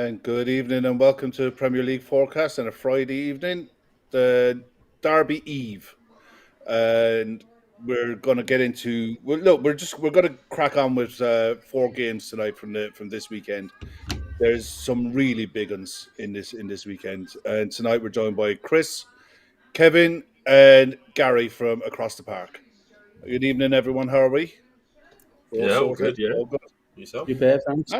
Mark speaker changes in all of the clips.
Speaker 1: And good evening and welcome to the Premier League forecast on a Friday evening, the Derby Eve. And we're going to get into we're going to crack on with 4 games tonight from this weekend. There's some really big ones in this weekend. And tonight we're joined by Chris, Kevin, and Gary from across the park. Good evening, everyone. How are we? We're all
Speaker 2: Yeah, all
Speaker 1: sorted.
Speaker 2: good. Yeah,
Speaker 1: All good.
Speaker 2: yourself?
Speaker 3: You bet, thanks.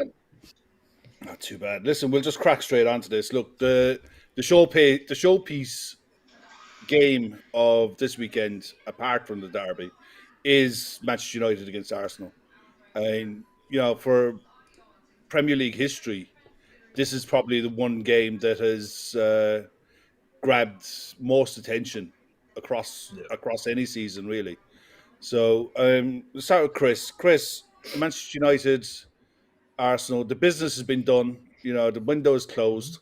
Speaker 1: Not too bad. Listen, we'll just crack straight onto this. Look, the showpiece game of this weekend, apart from the derby, is Manchester United against Arsenal. And for Premier League history, this is probably the one game that has grabbed most attention across
Speaker 2: Yeah.
Speaker 1: across any season, really. So, let's start with Chris. Chris, Manchester United, Arsenal. The business has been done. The window is closed.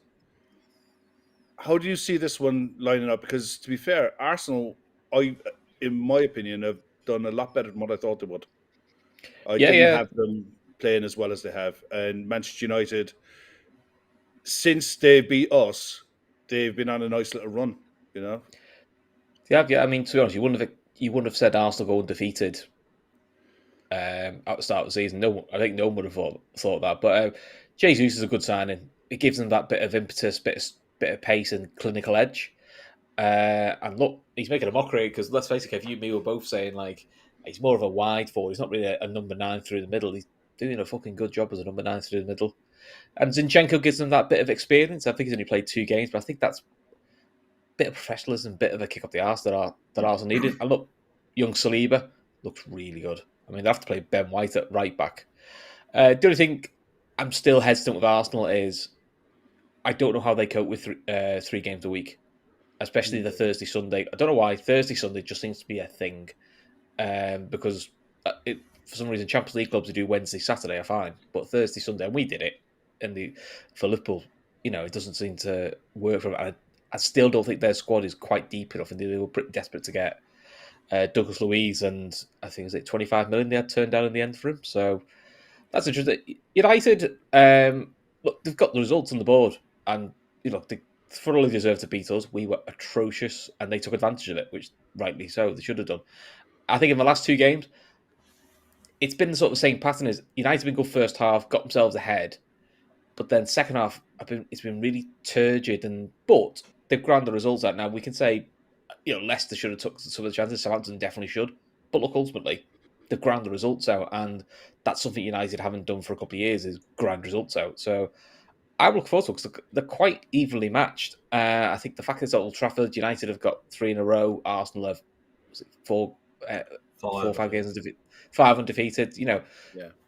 Speaker 1: How do you see this one lining up? Because to be fair, Arsenal, in my opinion, have done a lot better than what I thought they would. I didn't
Speaker 3: Yeah.
Speaker 1: have them playing as well as they have, and Manchester United, since they beat us, they've been on a nice little run.
Speaker 3: Yeah. I mean, to be honest, you wouldn't have said Arsenal go undefeated at the start of the season. I think no one would have thought that. But Jesus is a good signing. It gives them that bit of impetus, bit of pace and clinical edge. And look, he's making a mockery because let's face it, Kev, you and me were both saying like he's more of a wide forward. He's not really a number 9 through the middle. He's doing a fucking good job as a number 9 through the middle. And Zinchenko gives them that bit of experience. I think he's only played 2 games, but I think that's a bit of professionalism, bit of a kick up the arse that Arsenal needed. And look, young Saliba looks really good. I mean, they have to play Ben White at right back. The only thing I'm still hesitant with Arsenal is I don't know how they cope with 3 games a week, especially the Thursday, Sunday. I don't know why. Thursday, Sunday just seems to be a thing because for some reason, Champions League clubs who do Wednesday, Saturday are fine. But Thursday, Sunday, and we did it for Liverpool, it doesn't seem to work for them. I still don't think their squad is quite deep enough, and they were pretty desperate to get Douglas Luiz, and I think it was 25 million they had turned down in the end for him. So that's interesting. United, look, they've got the results on the board, and they thoroughly deserve to beat us. We were atrocious, and they took advantage of it, which rightly so. They should have done. I think in the last 2 games, it's been sort of the same pattern as United have been good first half, got themselves ahead, but then second half, it's been really turgid. But they've ground the results out. Now we can say, Leicester should have took some of the chances. Southampton definitely should. But look, ultimately, they've ground the results out, and that's something United haven't done for a couple of years: is grind results out. So I look forward to it because they're quite evenly matched. I think the fact is at Old Trafford, United have got 3 in a row. Arsenal have 4 or 5 games undefeated. 5 undefeated.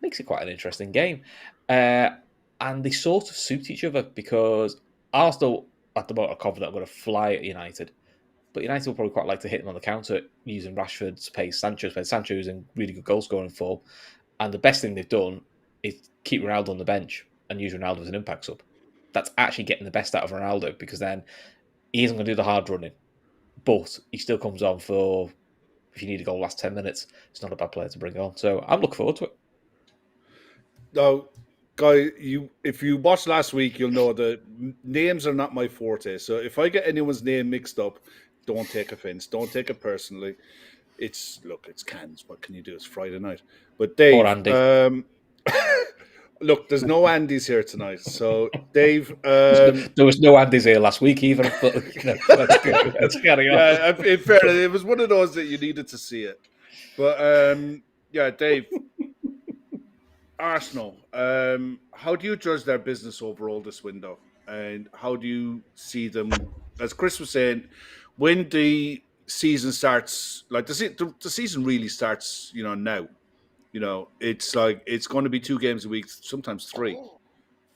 Speaker 3: Makes it quite an interesting game. And they sort of suit each other because Arsenal at the moment are confident I'm going to fly at United. But United will probably quite like to hit them on the counter using Rashford's pace, Sancho's pace. Sancho's in really good goal scoring form. And the best thing they've done is keep Ronaldo on the bench and use Ronaldo as an impact sub. That's actually getting the best out of Ronaldo because then he isn't going to do the hard running. But he still comes on for, if you need a goal last 10 minutes, it's not a bad player to bring on. So I'm looking forward to it.
Speaker 1: Now, Guy, if you watched last week, you'll know that names are not my forte. So if I get anyone's name mixed up, don't take offense. Don't take it personally. It's cans. What can you do? It's Friday night. But Dave,
Speaker 3: Poor Andy.
Speaker 1: Look, there's no Andys here tonight. So Dave,
Speaker 3: there was no Andys here last week either. But let's carry on.
Speaker 1: Yeah, in fairness, it was one of those that you needed to see it. But Dave, Arsenal. How do you judge their business overall this window, and how do you see them? As Chris was saying, when the season starts, like the season really starts, now. It's like it's going to be 2 games a week, sometimes 3.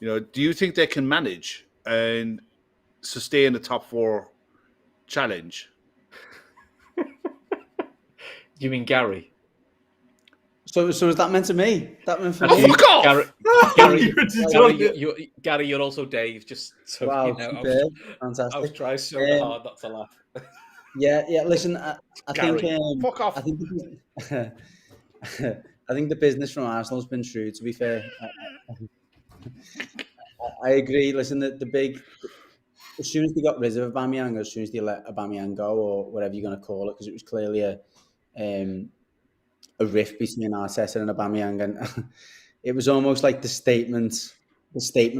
Speaker 1: Do you think they can manage and sustain the top 4 challenge?
Speaker 3: You mean Gary?
Speaker 4: So is that meant to me? That meant for
Speaker 1: me? Fuck off!
Speaker 3: Gary, you're also Dave. Just so
Speaker 4: wow,
Speaker 3: you know,
Speaker 4: fantastic.
Speaker 3: I was trying so hard not to laugh.
Speaker 4: Yeah. Listen, I
Speaker 1: Gary,
Speaker 4: think.
Speaker 1: Fuck off.
Speaker 4: I think the business from Arsenal has been true. To be fair, I agree. Listen, the big, as soon as they got rid of Aubameyang, as soon as they let Aubameyang go, or whatever you're going to call it, because it was clearly a rift between Arteta and Aubameyang, and it was almost like the statement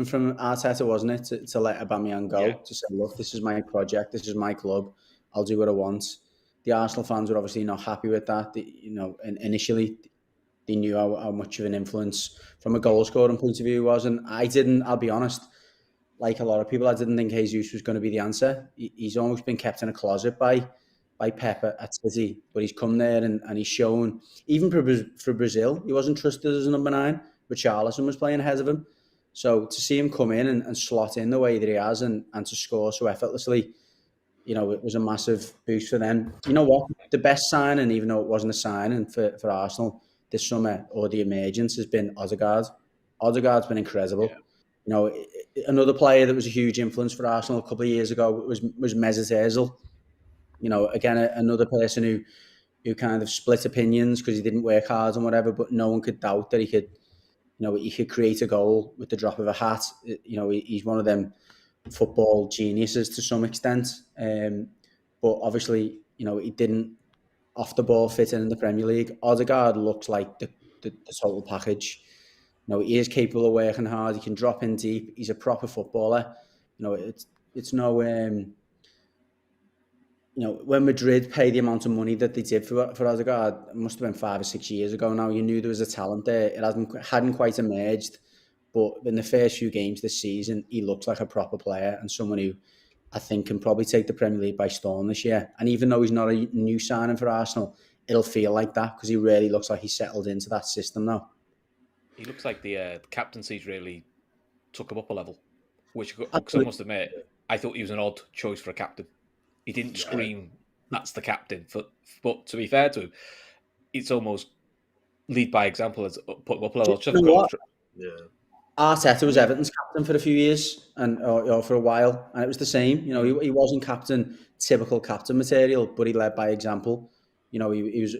Speaker 4: from Arteta, wasn't it, to let Aubameyang go, to say, look, this is my project, this is my club, I'll do what I want. The Arsenal fans were obviously not happy with that. And initially they knew how much of an influence from a goal scoring point of view was, and I'll be honest, like a lot of people, I didn't think Jesus was going to be the answer. He's almost been kept in a closet by Pep at City, but he's come there and he's shown, even for Brazil, he wasn't trusted as a number 9, but Richarlison was playing ahead of him. So to see him come in and slot in the way that he has and to score so effortlessly, it was a massive boost for them. You know what? The best signing, even though it wasn't a signing for Arsenal this summer, or the emergence, has been Odegaard. Odegaard's been incredible. Yeah. Another player that was a huge influence for Arsenal a couple of years ago was Mesut Ozil. Again, another person who kind of split opinions because he didn't work hard and whatever, but no one could doubt that he could create a goal with the drop of a hat. He's one of them football geniuses to some extent. But obviously, he didn't off the ball fit in the Premier League. Odegaard looks like the total package. He is capable of working hard. He can drop in deep. He's a proper footballer. It's no. When Madrid paid the amount of money that they did for Odegaard, it must have been 5 or 6 years ago now. You knew there was a talent there. It hadn't quite emerged, but in the first few games this season, he looks like a proper player and someone who I think can probably take the Premier League by storm this year. And even though he's not a new signing for Arsenal, it'll feel like that because he really looks like he's settled into that system now.
Speaker 3: He looks like the captaincy's really took him up a level, which I must admit, I thought he was an odd choice for a captain. He didn't scream, that's the captain. But to be fair to him, it's almost lead by example as put him up a level.
Speaker 4: Arteta was Everton's captain for a few years or for a while, and it was the same. He wasn't typical captain material, but he led by example. He was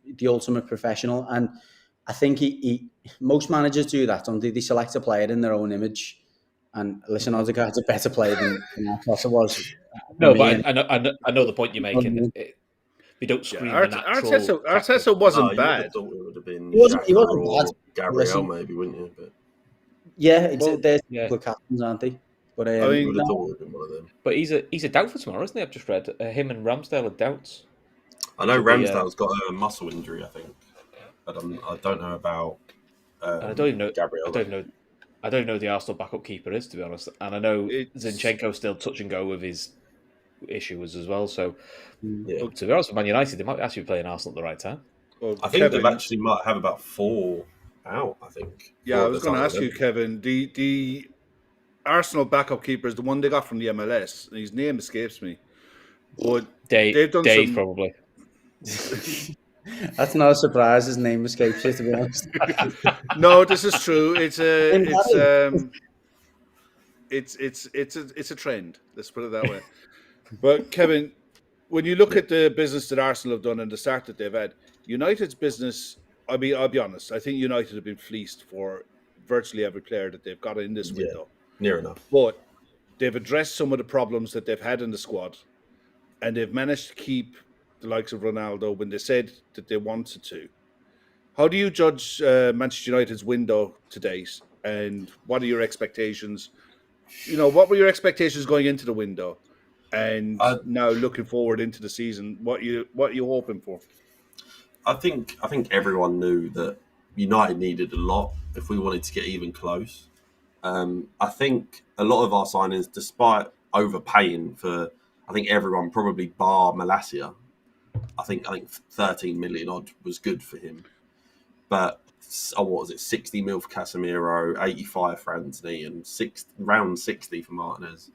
Speaker 4: the ultimate professional, and I think most managers do that, don't they? They select a player in their own image. And listen, Odegaard's a better player than Arteta was.
Speaker 3: No, but I know the point you're making. We don't scream the natural.
Speaker 1: Arteta wasn't bad.
Speaker 2: I thought it would have been
Speaker 4: he wasn't
Speaker 2: bad. Gabriel, maybe, wouldn't you? But
Speaker 4: they're good captains, aren't they? But
Speaker 2: I would have thought it would have been one of them.
Speaker 3: But he's a doubt for tomorrow, isn't he? I've just read him and Ramsdale are doubts.
Speaker 2: I know Ramsdale's got a muscle injury, I think. But I don't know about.
Speaker 3: I don't even know
Speaker 2: Gabriel.
Speaker 3: I don't know who the Arsenal backup keeper is, to be honest. And I know Zinchenko's still touch and go with his issues as well. So, to be honest with Man United, they might actually be playing Arsenal at the right time.
Speaker 2: Well, I think they actually might have about 4 out, I think.
Speaker 1: Yeah, I was going to ask you, Kevin, the Arsenal backup keeper is the one they got from the MLS. His name escapes me. But they've done
Speaker 3: Dave probably.
Speaker 4: That's not a surprise. His name escapes you, to be honest.
Speaker 1: No, this is true. It's a trend. Let's put it that way. But Kevin, when you look at the business that Arsenal have done and the start that they've had, United's business, I'll be honest, I think United have been fleeced for virtually every player that they've got in this window.
Speaker 2: Near enough.
Speaker 1: But they've addressed some of the problems that they've had in the squad, and they've managed to keep the likes of Ronaldo when they said that they wanted to. How do you judge Manchester United's window to date, and what are your expectations? What were your expectations going into the window, and now looking forward into the season? What are you hoping for?
Speaker 2: I think everyone knew that United needed a lot if we wanted to get even close. I think a lot of our signings, despite overpaying for, I think everyone probably bar Malacia. I think 13 million odd was good for him, but what was it? 60 mil for Casemiro, 85 for Anthony, and round 60 for Martinez.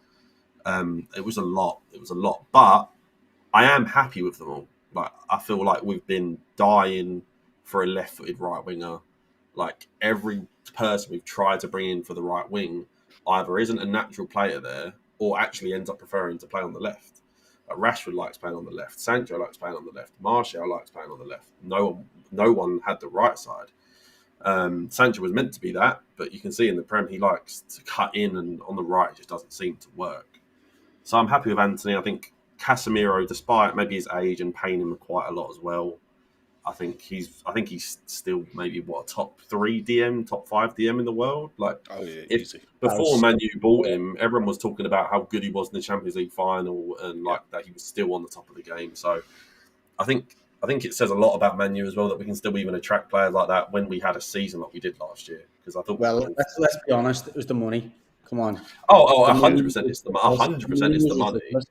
Speaker 2: It was a lot. But I am happy with them all. Like, I feel like we've been dying for a left-footed right winger. Like, every person we've tried to bring in for the right wing either isn't a natural player there or actually ends up preferring to play on the left. Rashford likes playing on the left. Sancho likes playing on the left. Martial likes playing on the left. No one had the right side. Sancho was meant to be that, but you can see in the Prem he likes to cut in, and on the right it just doesn't seem to work. So I'm happy with Anthony. I think Casemiro, despite maybe his age and paying him quite a lot as well, I think he's still maybe a top 3 DM, top 5 DM in the world. Like,
Speaker 1: Oh yeah,
Speaker 2: if
Speaker 1: easy.
Speaker 2: before Man U bought him, everyone was talking about how good he was in the Champions League final and that he was still on the top of the game. So I think it says a lot about Man U as well that we can still even attract players like that when we had a season like we did last year. Because I thought,
Speaker 4: Well, let's be honest. It was the money. Come on.
Speaker 2: oh,
Speaker 4: The
Speaker 2: 100% it's the
Speaker 4: money
Speaker 2: 100% it's the
Speaker 4: was
Speaker 2: money.
Speaker 4: ridiculous.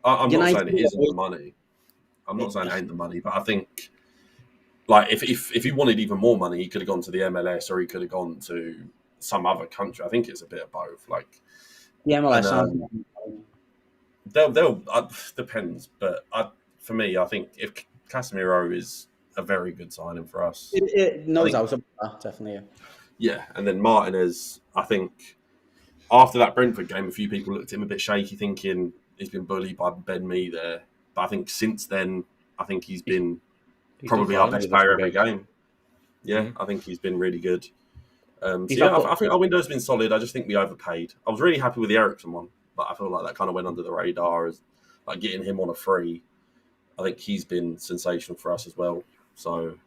Speaker 2: I'm not
Speaker 4: United
Speaker 2: saying it isn't the money. I'm not saying it ain't the money, but I think, like, if he wanted even more money, he could have gone to the MLS or he could have gone to some other country. I think it's a bit of both. Like,
Speaker 4: the MLS.
Speaker 2: they'll depends, but for me, I think if Casemiro is a very good signing for us.
Speaker 4: No doubt about that, definitely.
Speaker 2: Yeah, and then Martinez, I think after that Brentford game, a few people looked at him a bit shaky, thinking he's been bullied by Ben Mee there. But I think since then, I think he's been probably our best player every game. Yeah, I think he's been really good. I think our window's been solid. I just think we overpaid. I was really happy with the Eriksen one, but I feel like that kind of went under the radar as like getting him on a free. I think he's been sensational for us as well. So,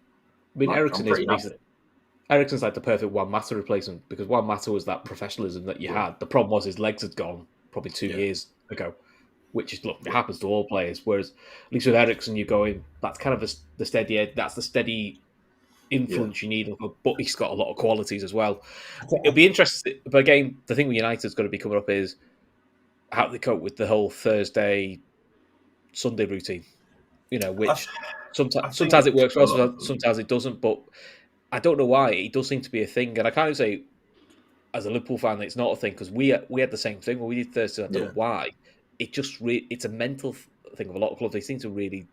Speaker 3: I mean, Eriksen's like the perfect Juan Mata replacement because Juan Mata was that professionalism that you had. The problem was his legs had gone probably 2 years ago, which is, it happens to all players. Whereas at least with Eriksen, you're going, that's kind of the steady influence you need, but he's got a lot of qualities as well. It'll be interesting. But again, the thing with United's going to be coming up is how they cope with the whole Thursday, Sunday routine. Which sometimes it works well, sometimes it doesn't. But I don't know why it does seem to be a thing, and I can't say as a Liverpool fan that it's not a thing because we had the same thing when we did Thursday. I don't know why. It just it's a mental thing of a lot of clubs. They seem to really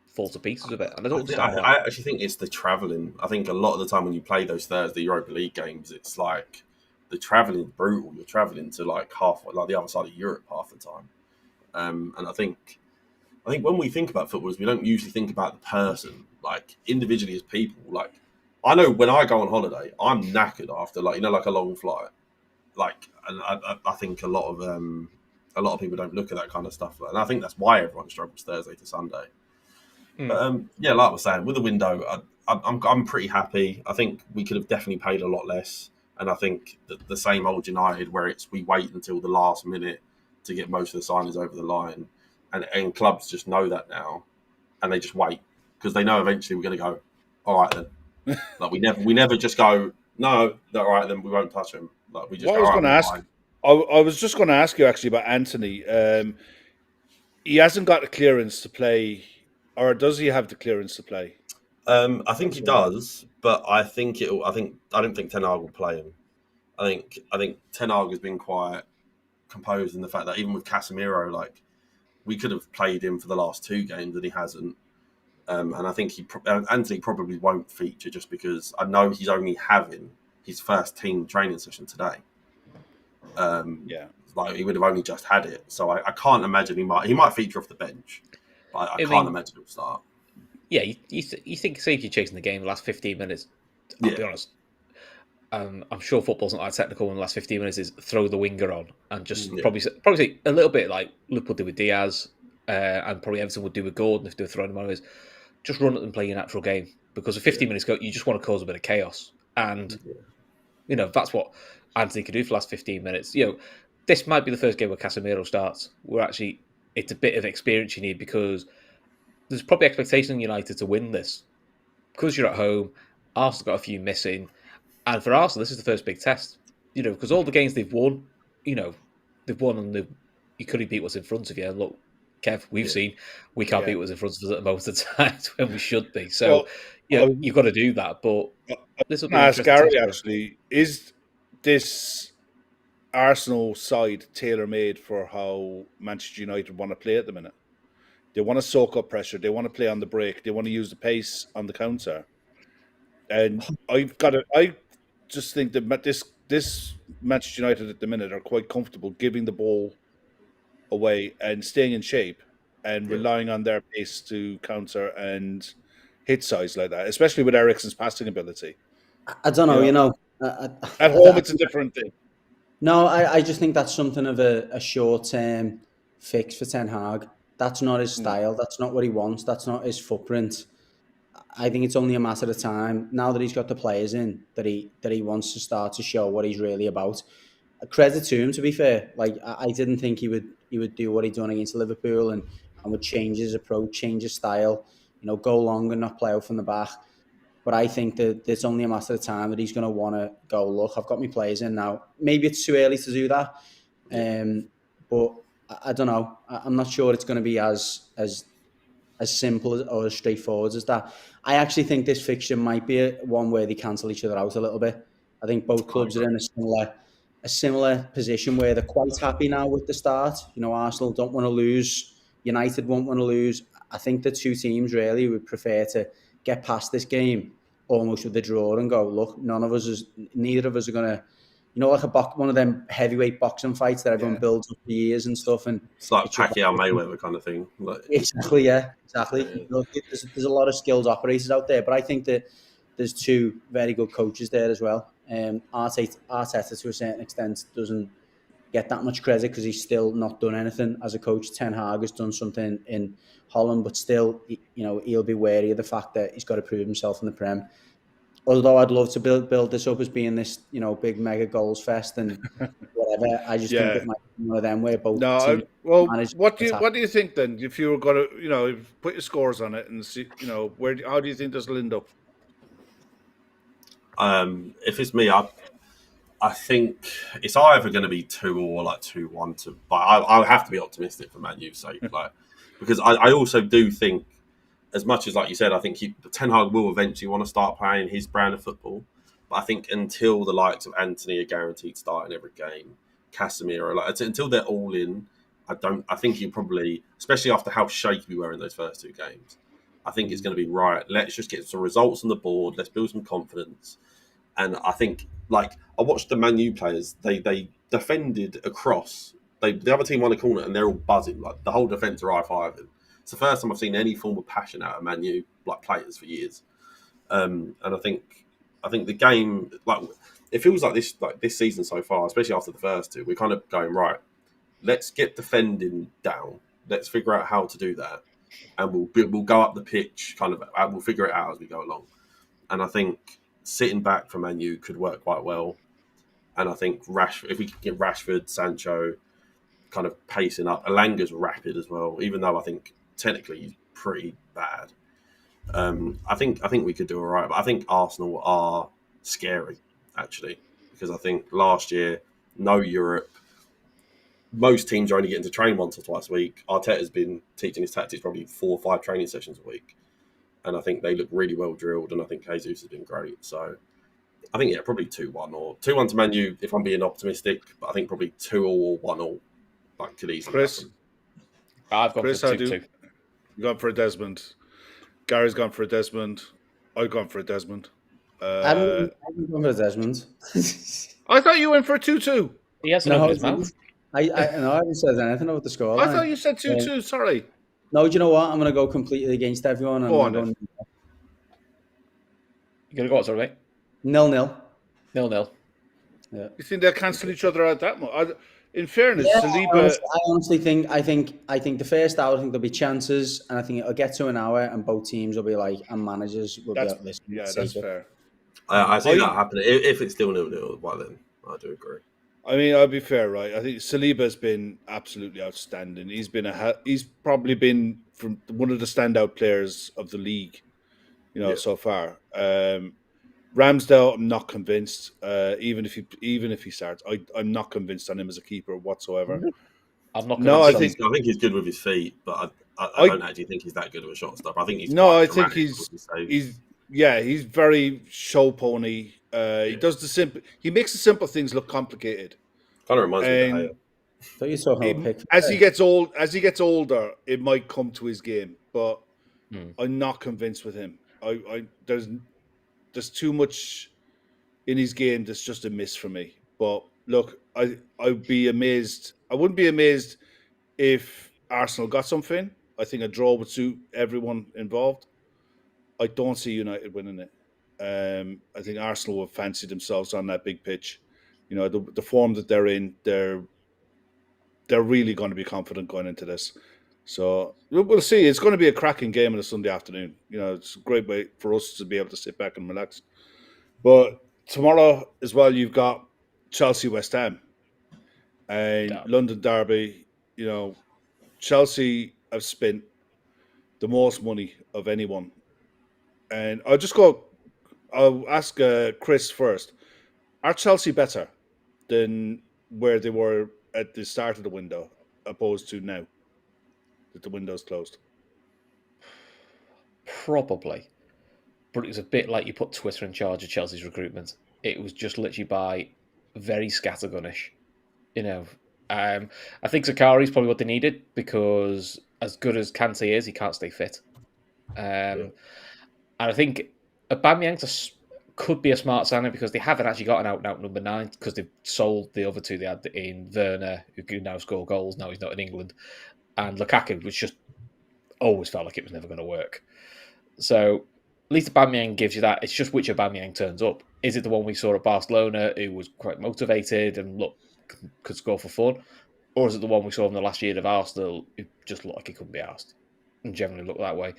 Speaker 3: fall to pieces with it, and I don't understand why.
Speaker 2: I actually think it's the travelling. I think a lot of the time when you play those Thursday Europa League games, it's like the travelling is brutal. You're travelling to like the other side of Europe half the time, and I think when we think about footballers, we don't usually think about the person, like individually as people. Like, I know when I go on holiday, I'm knackered after like a long flight. Like, and I think a lot of people don't look at that kind of stuff, and I think that's why everyone struggles Thursday to Sunday. But like I was saying, with the window, I'm pretty happy. I think we could have definitely paid a lot less, and I think that the same old United, where we wait until the last minute to get most of the signings over the line. And clubs just know that now, and they just wait because they know eventually we're going to go, all right then. Like we never just go, no, all right then, we won't touch him. Like we just.
Speaker 1: What I was going to ask, I was just going to ask you actually about Anthony. He hasn't got the clearance to play, or does he have the clearance to play?
Speaker 2: I think he does, but I don't think Ten Hag will play him. I think Ten Hag has been quite composed in the fact that even with Casemiro, like, we could have played him for the last 2 games and he hasn't. And I think Anthony probably won't feature just because I know he's only having his first team training session today. Like he would have only just had it, so I can't imagine he might feature off the bench, but I can't imagine he'll start.
Speaker 3: Yeah, you think if you're chasing the game the last 15 minutes, I'll be honest. I'm sure football's not that technical in the last 15 minutes is throw the winger on and just probably a little bit like Liverpool did with Diaz and probably Everton would do with Gordon if they were throwing him on, is just run it and play your natural game because with 15 minutes go, you just want to cause a bit of chaos and that's what Anthony can do for the last 15 minutes. This might be the first game where Casemiro starts. It's a bit of experience you need because there's probably expectation in United to win this because you're at home. Arsenal got a few missing. And for Arsenal, this is the first big test, because all the games they've won, they've won and you couldn't beat what's in front of you. And look, Kev, we've seen we can't beat what's in front of us at the moment of times when we should be. So, you've got to do that. But this will be interesting.
Speaker 1: Gary, actually, is this Arsenal side tailor-made for how Manchester United want to play at the minute? They want to soak up pressure. They want to play on the break. They want to use the pace on the counter. And I just think that this Manchester United at the minute are quite comfortable giving the ball away and staying in shape and relying on their pace to counter and hit size like that, especially with Eriksen's passing ability.
Speaker 4: I don't know,
Speaker 1: You know, at home, it's a different thing.
Speaker 4: No, I just think that's something of a short-term fix for Ten Hag. That's not his style. That's not what he wants. That's not his footprint. I think it's only a matter of time now that he's got the players in that he wants to start to show what he's really about. Credit to him, to be fair. Like I didn't think he would do what he done against Liverpool and would change his approach, change his style. Go long and not play out from the back. But I think that it's only a matter of time that he's going to want to go, look, I've got my players in now. Maybe it's too early to do that. But I don't know. I'm not sure it's going to be as simple or as straightforward as that. I actually think this fixture might be one where they cancel each other out a little bit. I think both clubs are in a similar position where they're quite happy now with the start. Arsenal don't want to lose. United won't want to lose. I think the two teams really would prefer to get past this game almost with the draw and go, look, neither of us are going to, like one of them heavyweight boxing fights that everyone builds up for years and stuff. And
Speaker 2: it's like Pacquiao Mayweather kind of thing.
Speaker 4: Exactly. Look, there's a lot of skilled operators out there, but I think that there's two very good coaches there as well. Arteta, to a certain extent, doesn't get that much credit because he's still not done anything as a coach. Ten Hag has done something in Holland, but still, he'll be wary of the fact that he's got to prove himself in the Prem. Although I'd love to build this up as being this, big mega goals fest and whatever. I just think it might be one of them where both teams manage.
Speaker 1: What do you think then? If you were going to, put your scores on it and see, how do you think this will end up?
Speaker 2: If it's me, I think it's either going to be 2 or 2-1 but I have to be optimistic for Man U's sake, because I also do think, as much as, like you said, I think Ten Hag will eventually want to start playing his brand of football. But I think until the likes of Anthony are guaranteed starting every game, Casemiro, until they're all in, I think he probably, especially after how shaky we were in those first 2 games, I think it's going to be right. Let's just get some results on the board. Let's build some confidence. And I think, I watched the Man U players. They defended across. The other team won a corner and they're all buzzing. The whole defence are high-fiving. It's the first time I've seen any form of passion out of Man U, players for years. And I think the game, it feels like this season so far, especially after the first 2, we're kind of going, right, let's get defending down. Let's figure out how to do that. And we'll go up the pitch, we'll figure it out as we go along. And I think sitting back for Man U could work quite well. And I think if we could get Rashford, Sancho kind of pacing up, Elanga's rapid as well, even though I think technically he's pretty bad. I think we could do all right, but I think Arsenal are scary, actually, because I think last year, no Europe, most teams are only getting to train once or twice a week. Arteta's been teaching his tactics probably 4 or 5 training sessions a week, and I think they look really well drilled, and I think Jesus has been great. So I think, probably 2-1 or 2-1 to Man U if I'm being optimistic, but I think probably 2 or 1-1 could easily
Speaker 1: Chris?
Speaker 2: happen.
Speaker 3: I've gone for 2-2.
Speaker 1: You've gone for a Desmond. Gary's gone for a Desmond. I've gone for a Desmond.
Speaker 4: I haven't gone for a Desmond.
Speaker 1: I thought you went for a 2-2.
Speaker 3: He hasn't opened his mouth.
Speaker 4: I haven't said anything about the score.
Speaker 1: I thought you said 2-2. Sorry.
Speaker 4: No, do you know what? I'm going to go completely against everyone.
Speaker 1: Go on.
Speaker 3: You're going to go what, sorry?
Speaker 4: 0-0.
Speaker 3: 0-0.
Speaker 4: Yeah.
Speaker 1: You think they'll cancel each other out that much? In fairness,
Speaker 4: Saliba. I honestly think. I think the first hour, I think there'll be chances, and I think it'll get to an hour, and both teams will be and managers will be like, "Listen,
Speaker 1: that's fair."
Speaker 2: I see that happening. If it's still 0-0, well then I do agree.
Speaker 1: I mean, I'll be fair, right? I think Saliba's been absolutely outstanding. He's probably been from one of the standout players of the league, so far. Ramsdale, I'm not convinced. Even if he starts, I'm not convinced on him as a keeper whatsoever.
Speaker 3: I'm not.
Speaker 1: No,
Speaker 2: I think he's good with his feet, but I don't actually think he's that good of a shot stopper. I think he's
Speaker 1: he's very show pony. He does he makes the simple things look complicated.
Speaker 2: Kind of reminds me of
Speaker 4: Don't you saw how
Speaker 1: as he gets older, it might come to his game, but I'm not convinced with him. There's too much in his game that's just a miss for me. But look, I'd be amazed. I wouldn't be amazed if Arsenal got something. I think a draw would suit everyone involved. I don't see United winning it. I think Arsenal have fancied themselves on that big pitch. You know, the form that they're in, they're really going to be confident going into this. So we'll see. It's going to be a cracking game on a Sunday afternoon. You know, it's a great way for us to be able to sit back and relax. But tomorrow as well, you've got Chelsea West Ham and London Derby. You know, Chelsea have spent the most money of anyone, and I'll ask Chris first. Are Chelsea better than where they were at the start of the window, opposed to now that the window's closed?
Speaker 3: Probably. But it was a bit like you put Twitter in charge of Chelsea's recruitment. It was just literally by very scattergunish. You know, I think Zakari is probably what they needed because as good as Kante is, he can't stay fit. And I think Aubameyang could be a smart signing because they haven't actually got an out-and-out number 9 because they've sold the other two they had in Werner, who can now score goals. Now he's not in England. And Lukaku, which just always felt like it was never going to work. So at least Aubameyang gives you that. It's just which Aubameyang turns up. Is it the one we saw at Barcelona who was quite motivated and could score for fun? Or is it the one we saw in the last year of Arsenal who just looked like he couldn't be arsed and generally looked that way?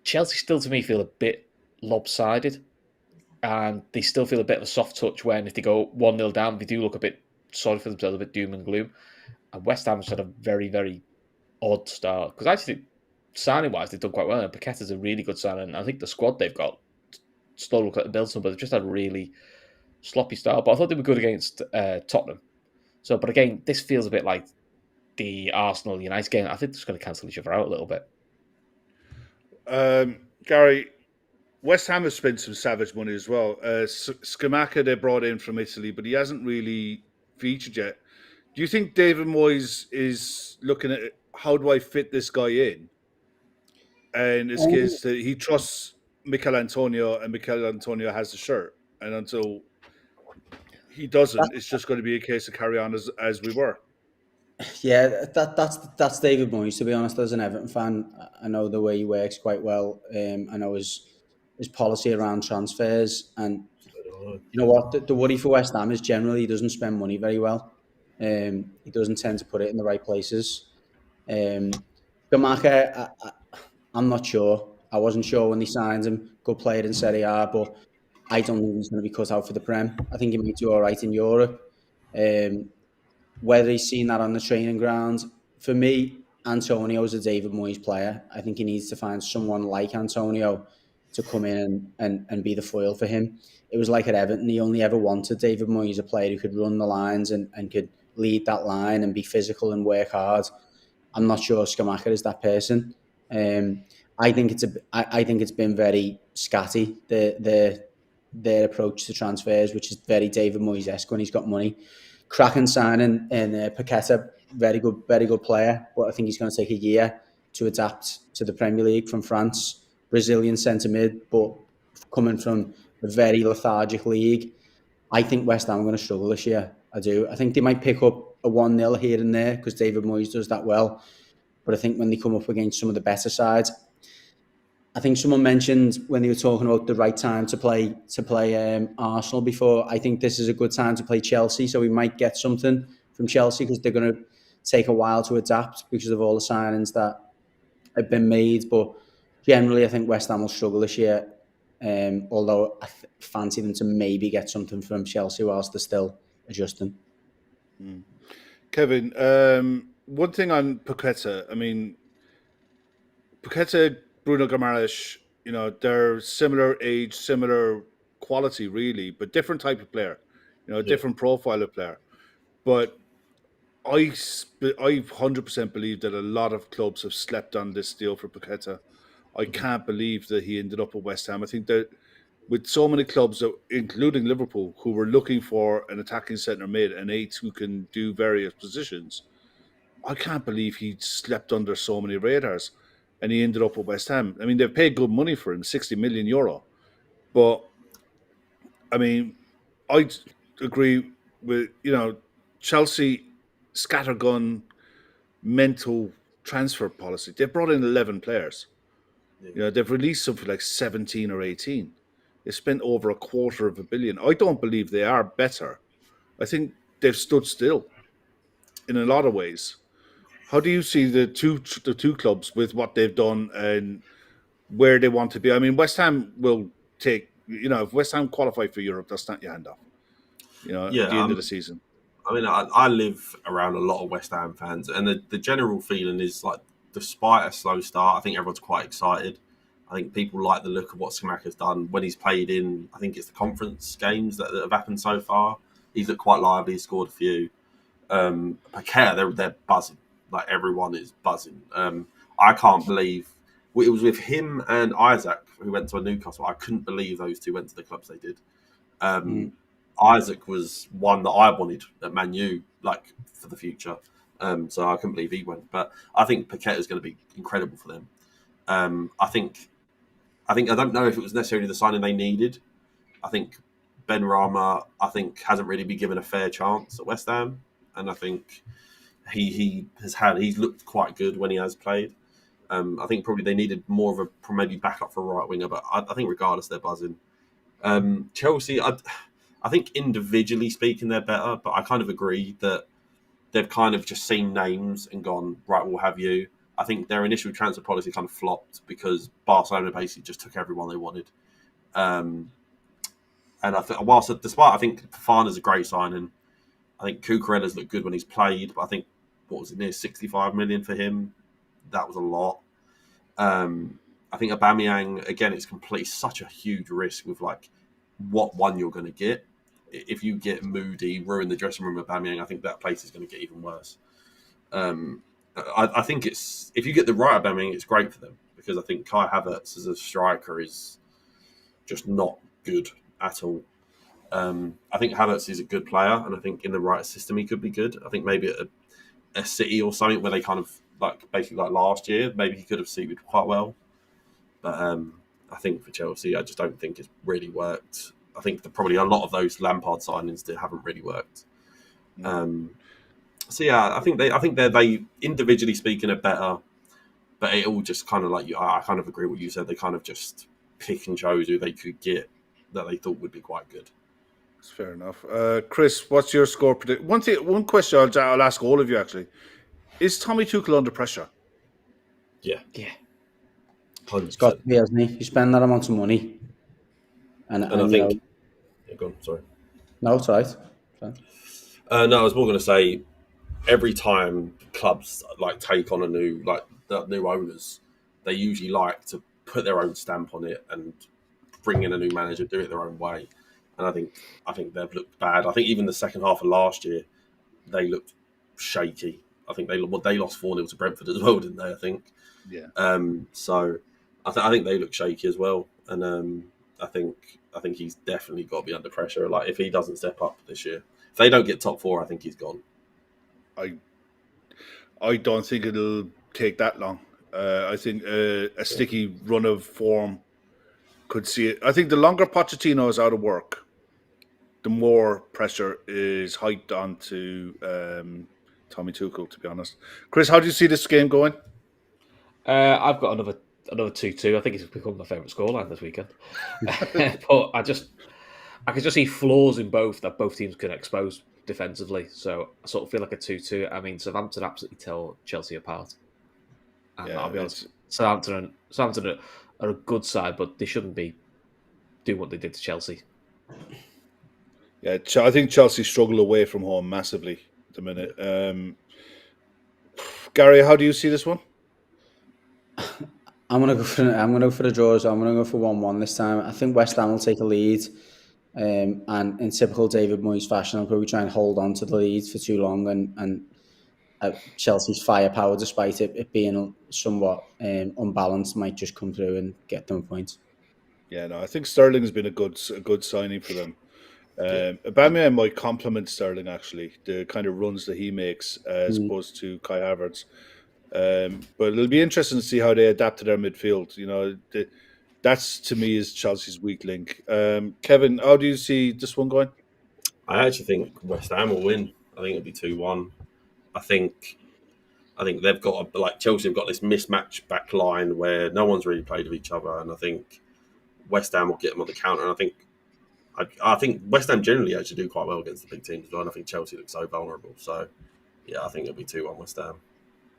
Speaker 3: Chelsea still, to me, feel a bit lopsided. And they still feel a bit of a soft touch when if they go 1-0 down, they do look a bit sorry for themselves, a bit doom and gloom. And West Ham's had a very, very odd start. Because I actually think signing-wise, they've done quite well. And Paqueta's a really good signing. I think the squad they've got still look like the build some, but they've just had a really sloppy start. But I thought they were good against Tottenham. So, but again, this feels a bit like the Arsenal United game. I think they're just going to cancel each other out a little bit.
Speaker 1: Gary, West Ham has spent some savage money as well. Scamacca they brought in from Italy, but he hasn't really featured yet. Do you think David Moyes is looking at how do I fit this guy in? And it's case that he trusts Mikel Antonio, and Mikel Antonio has the shirt. And until he doesn't, it's just going to be a case of carry on as we were.
Speaker 4: Yeah, that's David Moyes. To be honest, as an Everton fan, I know the way he works quite well. I know his policy around transfers, and you know what? The worry for West Ham is generally he doesn't spend money very well. He doesn't tend to put it in the right places. Scamacca, I'm not sure. I wasn't sure when they signed him. Good player in Serie A, but I don't think he's going to be cut out for the Prem. I think he might do all right in Europe. Whether he's seen that on the training ground, for me, Antonio's a David Moyes player. I think he needs to find someone like Antonio to come in and be the foil for him. It was like at Everton, he only ever wanted David Moyes, a player who could run the lines and could lead that line and be physical and work hard. I'm not sure Scamacca is that person. I think it's been very scatty, their approach to transfers, which is very David Moyes-esque when he's got money. Cracking signing and Paqueta, very good player, but I think he's going to take a year to adapt to the Premier League from France. Brazilian centre mid, but coming from a very lethargic league. I think West Ham are going to struggle this year. I do. I think they might pick up a 1-0 here and there because David Moyes does that well. But I think when they come up against some of the better sides, I think someone mentioned when they were talking about the right time to play Arsenal before. I think this is a good time to play Chelsea, so we might get something from Chelsea because they're going to take a while to adapt because of all the signings that have been made. But generally, I think West Ham will struggle this year, although I fancy them to maybe get something from Chelsea whilst they're still adjusting.
Speaker 1: Kevin, one thing on Paqueta, I mean, Paqueta, Bruno Guimaraes, you know, they're similar age, similar quality, really, but different type of player, you know, different profile of player. But I 100% believe that a lot of clubs have slept on this deal for Paqueta. I can't believe that he ended up at West Ham. I think that with so many clubs, including Liverpool, who were looking for an attacking centre mid, an 8 who can do various positions, I can't believe he slept under so many radars. And he ended up at West Ham. I mean, they've paid good money for him, €60 million. But, I mean, I agree with, you know, Chelsea scattergun mental transfer policy. They've brought in 11 players. You know, they've released something like 17 or 18. They spent over $250 million. I don't believe they are better. I think they've stood still in a lot of ways. How do you see the two clubs with what they've done and where they want to be? I mean, West Ham will take, if West Ham qualify for Europe, they'll snap your hand off, at
Speaker 2: Yeah,
Speaker 1: the end of the season.
Speaker 2: I mean, I live around a lot of West Ham fans, and the general feeling is like, despite a slow start, I think everyone's quite excited. I think people like the look of what Scamacca's done when he's played in, I think it's the conference games that have happened so far. He's looked quite lively, he's scored a few. Paqueta, they're buzzing. Like, everyone is buzzing. I can't believe it was with him and Isaac who went to a Newcastle. I couldn't believe those two went to the clubs they did. Isaac was one that I wanted at Man U, like, for the future. So I couldn't believe he went. But I think Paqueta is going to be incredible for them. I don't know if it was necessarily the signing they needed. I think Ben Rama, hasn't really been given a fair chance at West Ham, and I think he's looked quite good when he has played. I think probably they needed more of a maybe backup for a right winger, but I think regardless they're buzzing. Chelsea, I think individually speaking they're better, but I kind of agree that they've kind of just seen names and gone, right, we'll have you. I think their initial transfer policy kind of flopped because Barcelona basically just took everyone they wanted. And despite I think Fofana's a great signing, I think Cucurella's looked good when he's played, but I think, what was it, near 65 million for him? That was a lot. I think Aubameyang, again, it's such a huge risk with like what one you're going to get. If you get Moody, ruin the dressing room of Aubameyang, I think that place is going to get even worse. I think if you get the right Aubameyang, it's great for them, because I think Kai Havertz as a striker is just not good at all. I think Havertz is a good player, and I think in the right system he could be good. I think maybe at a City or something where they kind of basically like last year, maybe he could have suited quite well. But I think for Chelsea, I just don't think it's really worked. I think probably a lot of those Lampard signings that haven't really worked. So yeah, I think they individually speaking are better, but it all just kind of like I kind of agree with what you said. They kind of just pick and chose who they could get that they thought would be quite good.
Speaker 1: That's fair enough. Chris, what's your score prediction? One question I'll ask all of you actually: is Tommy Tuchel under pressure?
Speaker 2: Yeah. 100%.
Speaker 4: He's got to be, hasn't he? You spend that amount of money, and I think.
Speaker 2: Go on, sorry.
Speaker 4: No, it's all right.
Speaker 2: No, I was more going to say, every time clubs take on new owners, they usually like to put their own stamp on it and bring in a new manager, do it their own way. And I think they've looked bad. I think even the second half of last year, they looked shaky. I think they lost 4-0 to Brentford as well, didn't they? I think.
Speaker 1: Yeah.
Speaker 2: So I think they look shaky as well, and I think he's definitely got to be under pressure. Like, if he doesn't step up this year, if they don't get top 4, I think he's gone.
Speaker 1: I don't think it'll take that long. I think a sticky run of form could see it. I think the longer Pochettino is out of work, the more pressure is hyped onto Tommy Tuchel, to be honest. Chris, how do you see this game going?
Speaker 3: I've got another 2-2. I think it's become my favourite scoreline this weekend. But I can just see flaws in both that both teams can expose defensively. So I sort of feel like a 2-2. I mean, Southampton absolutely tell Chelsea apart. And I'll be honest, Southampton are a good side, but they shouldn't be doing what they did to Chelsea.
Speaker 1: Yeah, I think Chelsea struggle away from home massively at the minute. Gary, how do you see this one?
Speaker 4: I'm gonna go for the draws. I'm gonna go for 1-1 this time. I think West Ham will take a lead, and in typical David Moyes fashion, I'll probably try and hold on to the lead for too long, and Chelsea's firepower, despite it being somewhat unbalanced, might just come through and get them points.
Speaker 1: Yeah, no, I think Sterling has been a good signing for them. Aubameyang might complement Sterling, actually, the kind of runs that he makes as opposed to Kai Havertz. But it'll be interesting to see how they adapt to their midfield. That's, to me, is Chelsea's weak link. Kevin, how do you see this one going?
Speaker 2: I actually think West Ham will win. I think it'll be 2-1. I think they've got Chelsea have got this mismatched back line where no one's really played with each other, and I think West Ham will get them on the counter. And I think West Ham generally actually do quite well against the big teams as well. And I think Chelsea looks so vulnerable. So, yeah, I think it'll be 2-1 West Ham.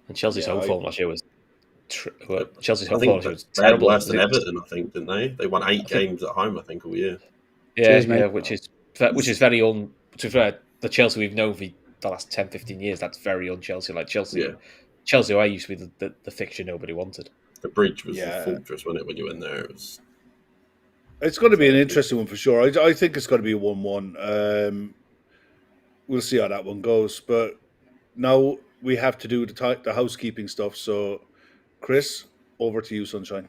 Speaker 3: And Chelsea's home form last year was Chelsea's
Speaker 2: I
Speaker 3: home form
Speaker 2: think
Speaker 3: was
Speaker 2: they had
Speaker 3: terrible.
Speaker 2: worse than Everton, I think, didn't they? They won 8 games at home, I think, all year.
Speaker 3: Yeah,
Speaker 4: Cheers,
Speaker 3: which is very to be fair, the Chelsea we've known for the last 10, 15 years, that's very un-Chelsea. Like Chelsea away used to be the fixture nobody wanted.
Speaker 2: The bridge was the fortress, wasn't it, when you went there?
Speaker 1: It's going to be an interesting one for sure. I think it's going to be a 1-1. We'll see how that one goes. But now we have to do the housekeeping stuff. So, Chris, over to you, Sunshine.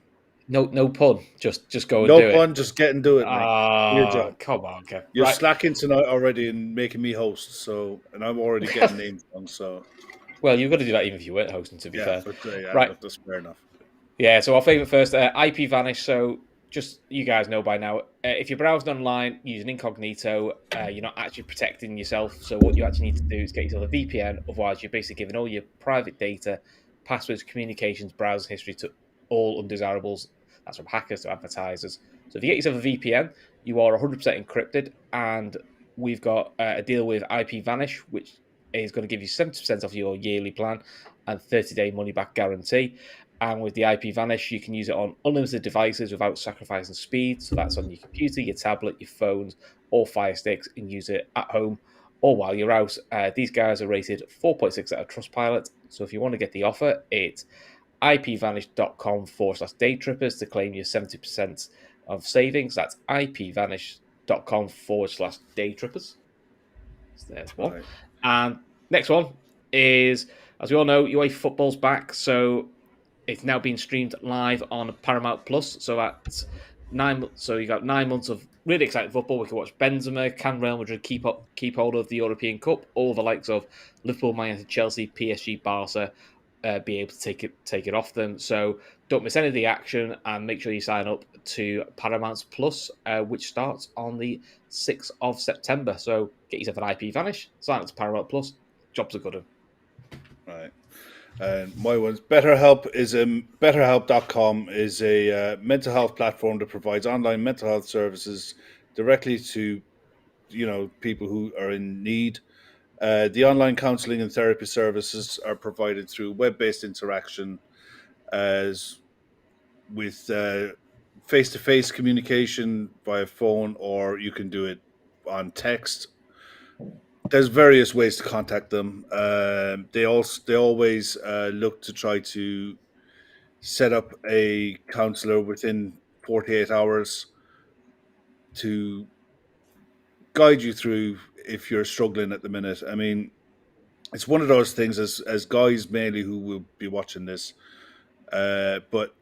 Speaker 3: No pun. Just go and
Speaker 1: do it.
Speaker 3: No
Speaker 1: pun. Just get and do it, mate.
Speaker 3: Come on, Kev.
Speaker 1: You're slacking tonight already and making me host. So, and I'm already getting names wrong. So,
Speaker 3: well, you've got to do that even if you weren't hosting. To be fair,
Speaker 1: but,
Speaker 3: right?
Speaker 1: That's fair enough.
Speaker 3: Yeah. So our favourite first, IP Vanish. So just you guys know by now, if you're browsing online using incognito, you're not actually protecting yourself. So what you actually need to do is get yourself a VPN. Otherwise, you're basically giving all your private data, passwords, communications, browser history to all undesirables. That's from hackers to advertisers. So if you get yourself a VPN, you are 100% encrypted. And we've got a deal with IP Vanish, which is going to give you 70% off your yearly plan and 30-day money-back guarantee. And with the IP Vanish, you can use it on unlimited devices without sacrificing speed. So that's on your computer, your tablet, your phones, or Fire Sticks, and use it at home or while you're out. These guys are rated 4.6 out of Trustpilot. So if you want to get the offer, it's ipvanish.com/daytrippers to claim your 70% of savings. That's ipvanish.com/daytrippers. So there's one. Right. And next one is, as we all know, UEFA football's back. So it's now being streamed live on Paramount Plus. So that's 9 months. So you got 9 months of really exciting football. We can watch Benzema, can Real Madrid keep hold of the European Cup? All the likes of Liverpool, Man United, Chelsea, PSG, Barca be able to take it off them. So don't miss any of the action and make sure you sign up to Paramount Plus, which starts on the 6th of September. So get yourself an IP Vanish, sign up to Paramount Plus. Jobs are good.
Speaker 1: Right. And my one's BetterHelp is BetterHelp.com is a mental health platform that provides online mental health services directly to people who are in need. The online counseling and therapy services are provided through web-based interaction, as with face-to-face communication via phone, or you can do it on text. There's various ways to contact them. They always look to try to set up a counselor within 48 hours to guide you through if you're struggling at the minute. I mean, it's one of those things as guys mainly who will be watching this, but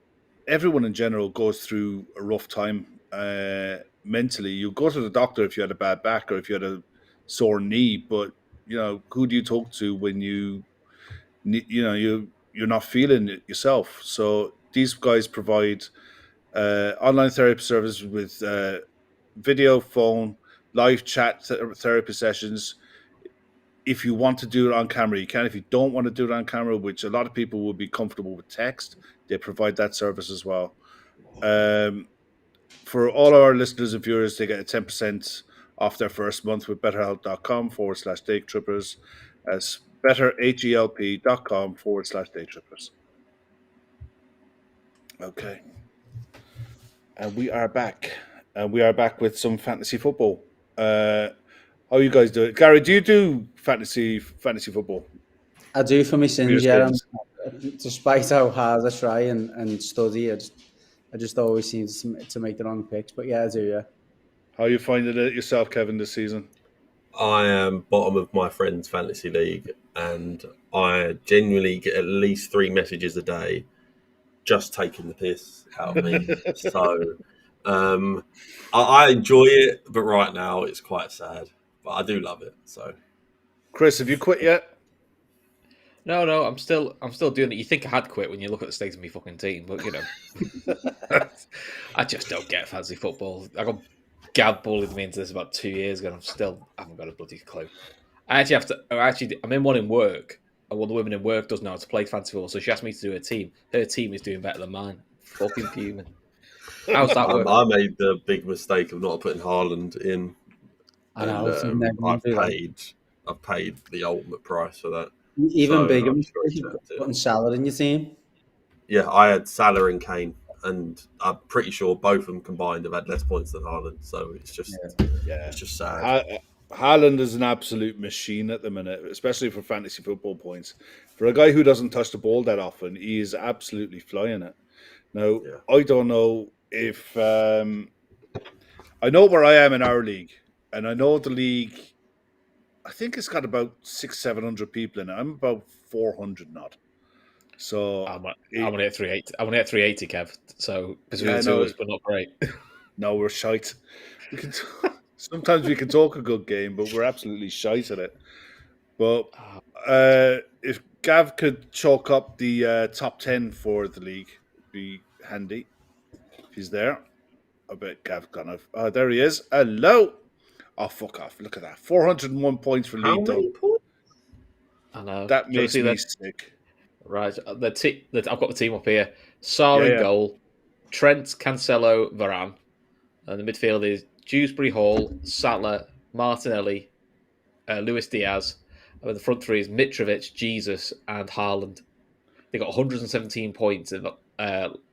Speaker 1: everyone in general goes through a rough time mentally. You go to the doctor if you had a bad back or if you had a sore knee, but who do you talk to when you're not feeling it yourself? So these guys provide online therapy services with video, phone, live chat therapy sessions. If you want to do it on camera, you can. If you don't want to do it on camera, which a lot of people will be comfortable with text, they provide that service as well. For all our listeners and viewers, they get a 10% off their first month with betterhelp.com/daytrippers. As betterhelp.com/daytrippers. Okay. And we are back. And we are back with some fantasy football. How you guys do it? Gary, do you do fantasy football?
Speaker 4: I do for my sins, yeah. Despite how hard I try and study, I just always seem to make the wrong picks. But yeah, I do, yeah.
Speaker 1: How are you finding it yourself, Kevin, this season?
Speaker 2: I am bottom of my friend's fantasy league, and I genuinely get at least 3 messages a day just taking the piss out of me. So I enjoy it, but right now it's quite sad. But I do love it. So,
Speaker 1: Chris, have you quit yet?
Speaker 3: No, I'm still doing it. You think I had quit when you look at the state of my fucking team, but I just don't get fantasy football. I got Gav bullied me into this about 2 years ago, and I haven't got a bloody clue. I'm in one in work, and one of the women in work doesn't know how to play fantasy football, so she asked me to do her team. Her team is doing better than mine. Fucking fuming. How's that work?
Speaker 2: I made the big mistake of not putting Haaland in,
Speaker 4: I know.
Speaker 2: and I've paid the ultimate price for that.
Speaker 4: Even
Speaker 2: So
Speaker 4: bigger
Speaker 2: I've just
Speaker 4: mistake
Speaker 2: got to accept it.
Speaker 4: putting Salah in your team.
Speaker 2: Yeah, I had Salah and Kane, and I'm pretty sure both of them combined have had less points than Haaland. So it's just sad.
Speaker 1: Haaland is an absolute machine at the minute, especially for fantasy football points. For a guy who doesn't touch the ball that often, he is absolutely flying it. Now, I don't know if I know where I am in our league, and I know the league. I think it's got about 600-700 people in it. I'm about 400 not. So
Speaker 3: I'm only at 380. I'm only at 380, Kev. So between the two of us, but not great.
Speaker 1: No, we're shite. We can sometimes we can talk a good game, but we're absolutely shite at it. But if Gav could chalk up the top 10 for the league, it'd be handy. If he's there. I bet Gav's gone off. Oh, there he is. Hello. Oh, fuck off. Look at that. 401 points for lead, though.
Speaker 2: Points?
Speaker 3: I know.
Speaker 1: That makes me sick.
Speaker 3: Right. I've got the team up here. Sarr in goal. Trent, Cancelo, Varane. And the midfield is Dewsbury Hall, Salah, Martinelli, Luis Diaz. And the front three is Mitrovic, Jesus, and Haaland. They got 117 points in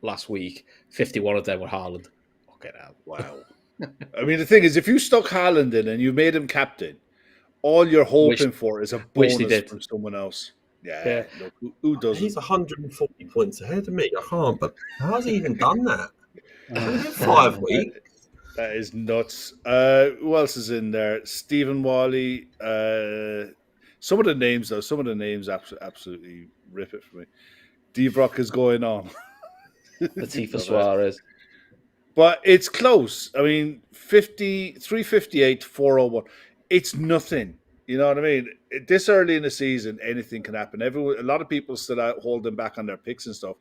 Speaker 3: last week. 51 of them were Haaland. Okay, now.
Speaker 1: Wow. I mean, the thing is, if you stuck Haaland in and you made him captain, all you're hoping for is a bonus from someone else. Yeah. Look, who doesn't?
Speaker 2: He's 140 points ahead of me. I can't, but how's he even done that? 5 weeks.
Speaker 1: That is nuts. Who else is in there? Stephen Wally. Some of the names, though, absolutely rip it for me. Dvorak is going on.
Speaker 3: Latifah Suarez.
Speaker 1: But it's close. I mean, 358 to 401. It's nothing. You know what I mean? This early in the season, anything can happen. A lot of people still out holding back on their picks and stuff.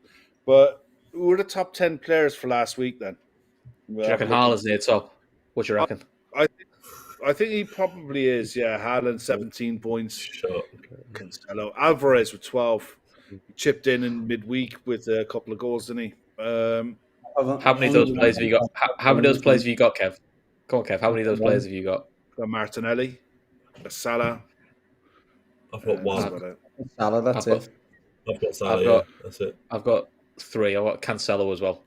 Speaker 1: But who were the top 10 players for last week then?
Speaker 3: Do you reckon Haaland's near top? What do you reckon?
Speaker 1: I think he probably is. Yeah, Haaland 17 points.
Speaker 2: Sure.
Speaker 1: Cancelo, Alvarez with 12. He chipped in midweek with a couple of goals, didn't he?
Speaker 3: How many of those players have you got? How many of those players have you got, Kev? Come on, Kev. How many of those players have you got?
Speaker 1: Martinelli, Salah.
Speaker 2: I've got one.
Speaker 4: Salah, that's it.
Speaker 2: I've got Salah. That's it.
Speaker 3: I've got 3. I've got Cancelo as well.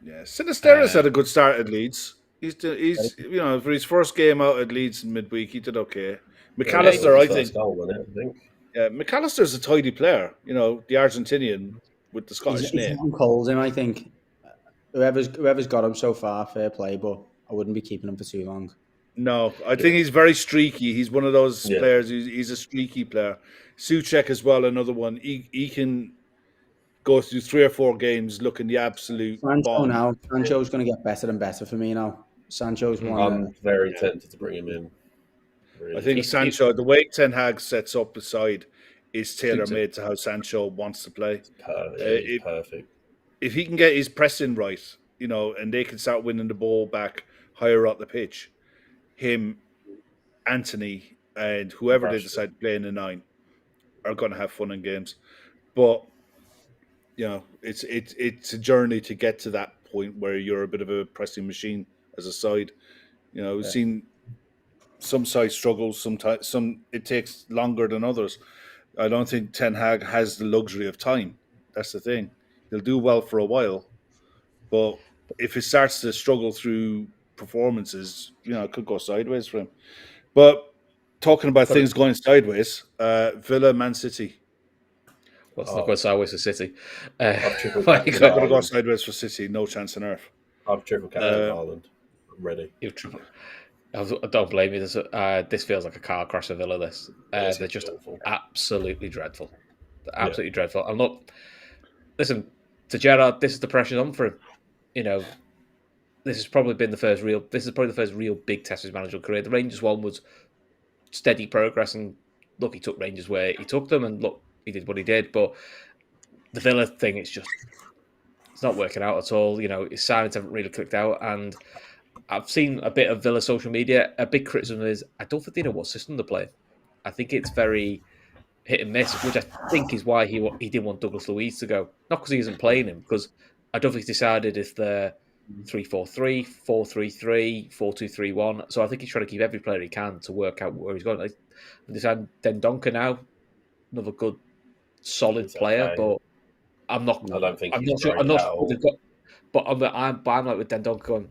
Speaker 1: Yeah, Sinisterra's had a good start at Leeds. He's for his first game out at Leeds in midweek, he did okay. McAllister, I think. Yeah, McAllister's a tidy player. You know, the Argentinian with the Scottish name.
Speaker 4: He's calls him, I think. Whoever's got him so far, fair play, but I wouldn't be keeping him for too long.
Speaker 1: No, I think he's very streaky. He's one of those players. He's a streaky player. Souček as well, another one. He can go through 3 or 4 games looking the absolute bomb.
Speaker 4: Now Sancho's going to get better and better for me now. Sancho's one.
Speaker 2: I'm very tempted to bring him in.
Speaker 1: Really. I think Sancho, the way Ten Hag sets up the side, is tailor-made to how Sancho wants to play.
Speaker 2: Perfect.
Speaker 1: If he can get his pressing right, and they can start winning the ball back higher up the pitch, him, Anthony, and whoever they decide to play in the 9 are going to have fun in games. But it's a journey to get to that point where you're a bit of a pressing machine as a side. We've seen some sides struggle. Some it takes longer than others. I don't think Ten Hag has the luxury of time. That's the thing. He'll do well for a while, but if he starts to struggle through performances, it could go sideways for him. But talking about things going sideways, Villa, Man City.
Speaker 3: Well, it's not going sideways for City.
Speaker 1: It's not going to go sideways for City. No chance on earth.
Speaker 2: I've triple captain Ireland. I'm ready.
Speaker 3: Don't blame me. This feels like a car crash for Villa. They're just absolutely dreadful. They're absolutely dreadful. And look, listen, to Gerrard, this is the pressure on for him. This has probably been the first real big test of his managerial career. The Rangers one was steady progress, and look, he took Rangers where he took them, and look, he did what he did. But the Villa thing, it's not working out at all. His signings haven't really clicked out, and I've seen a bit of Villa social media. A big criticism is I don't think they know what system they're playing. I think it's very hit and miss, which I think is why he didn't want Douglas Luiz to go. Not because he isn't playing him, because I don't think he's decided if they're 3-4-3, 4-3-3, 4-2-3-1. So I think he's trying to keep every player he can to work out where he's going. Like, this Dendoncker now, another good, solid
Speaker 2: He's
Speaker 3: player,
Speaker 2: okay.
Speaker 3: but I'm not.
Speaker 2: I don't think
Speaker 3: I'm
Speaker 2: he's
Speaker 3: not sure.
Speaker 2: great
Speaker 3: I'm not
Speaker 2: at
Speaker 3: sure
Speaker 2: all.
Speaker 3: they've got. But I'm like with Dendoncker going.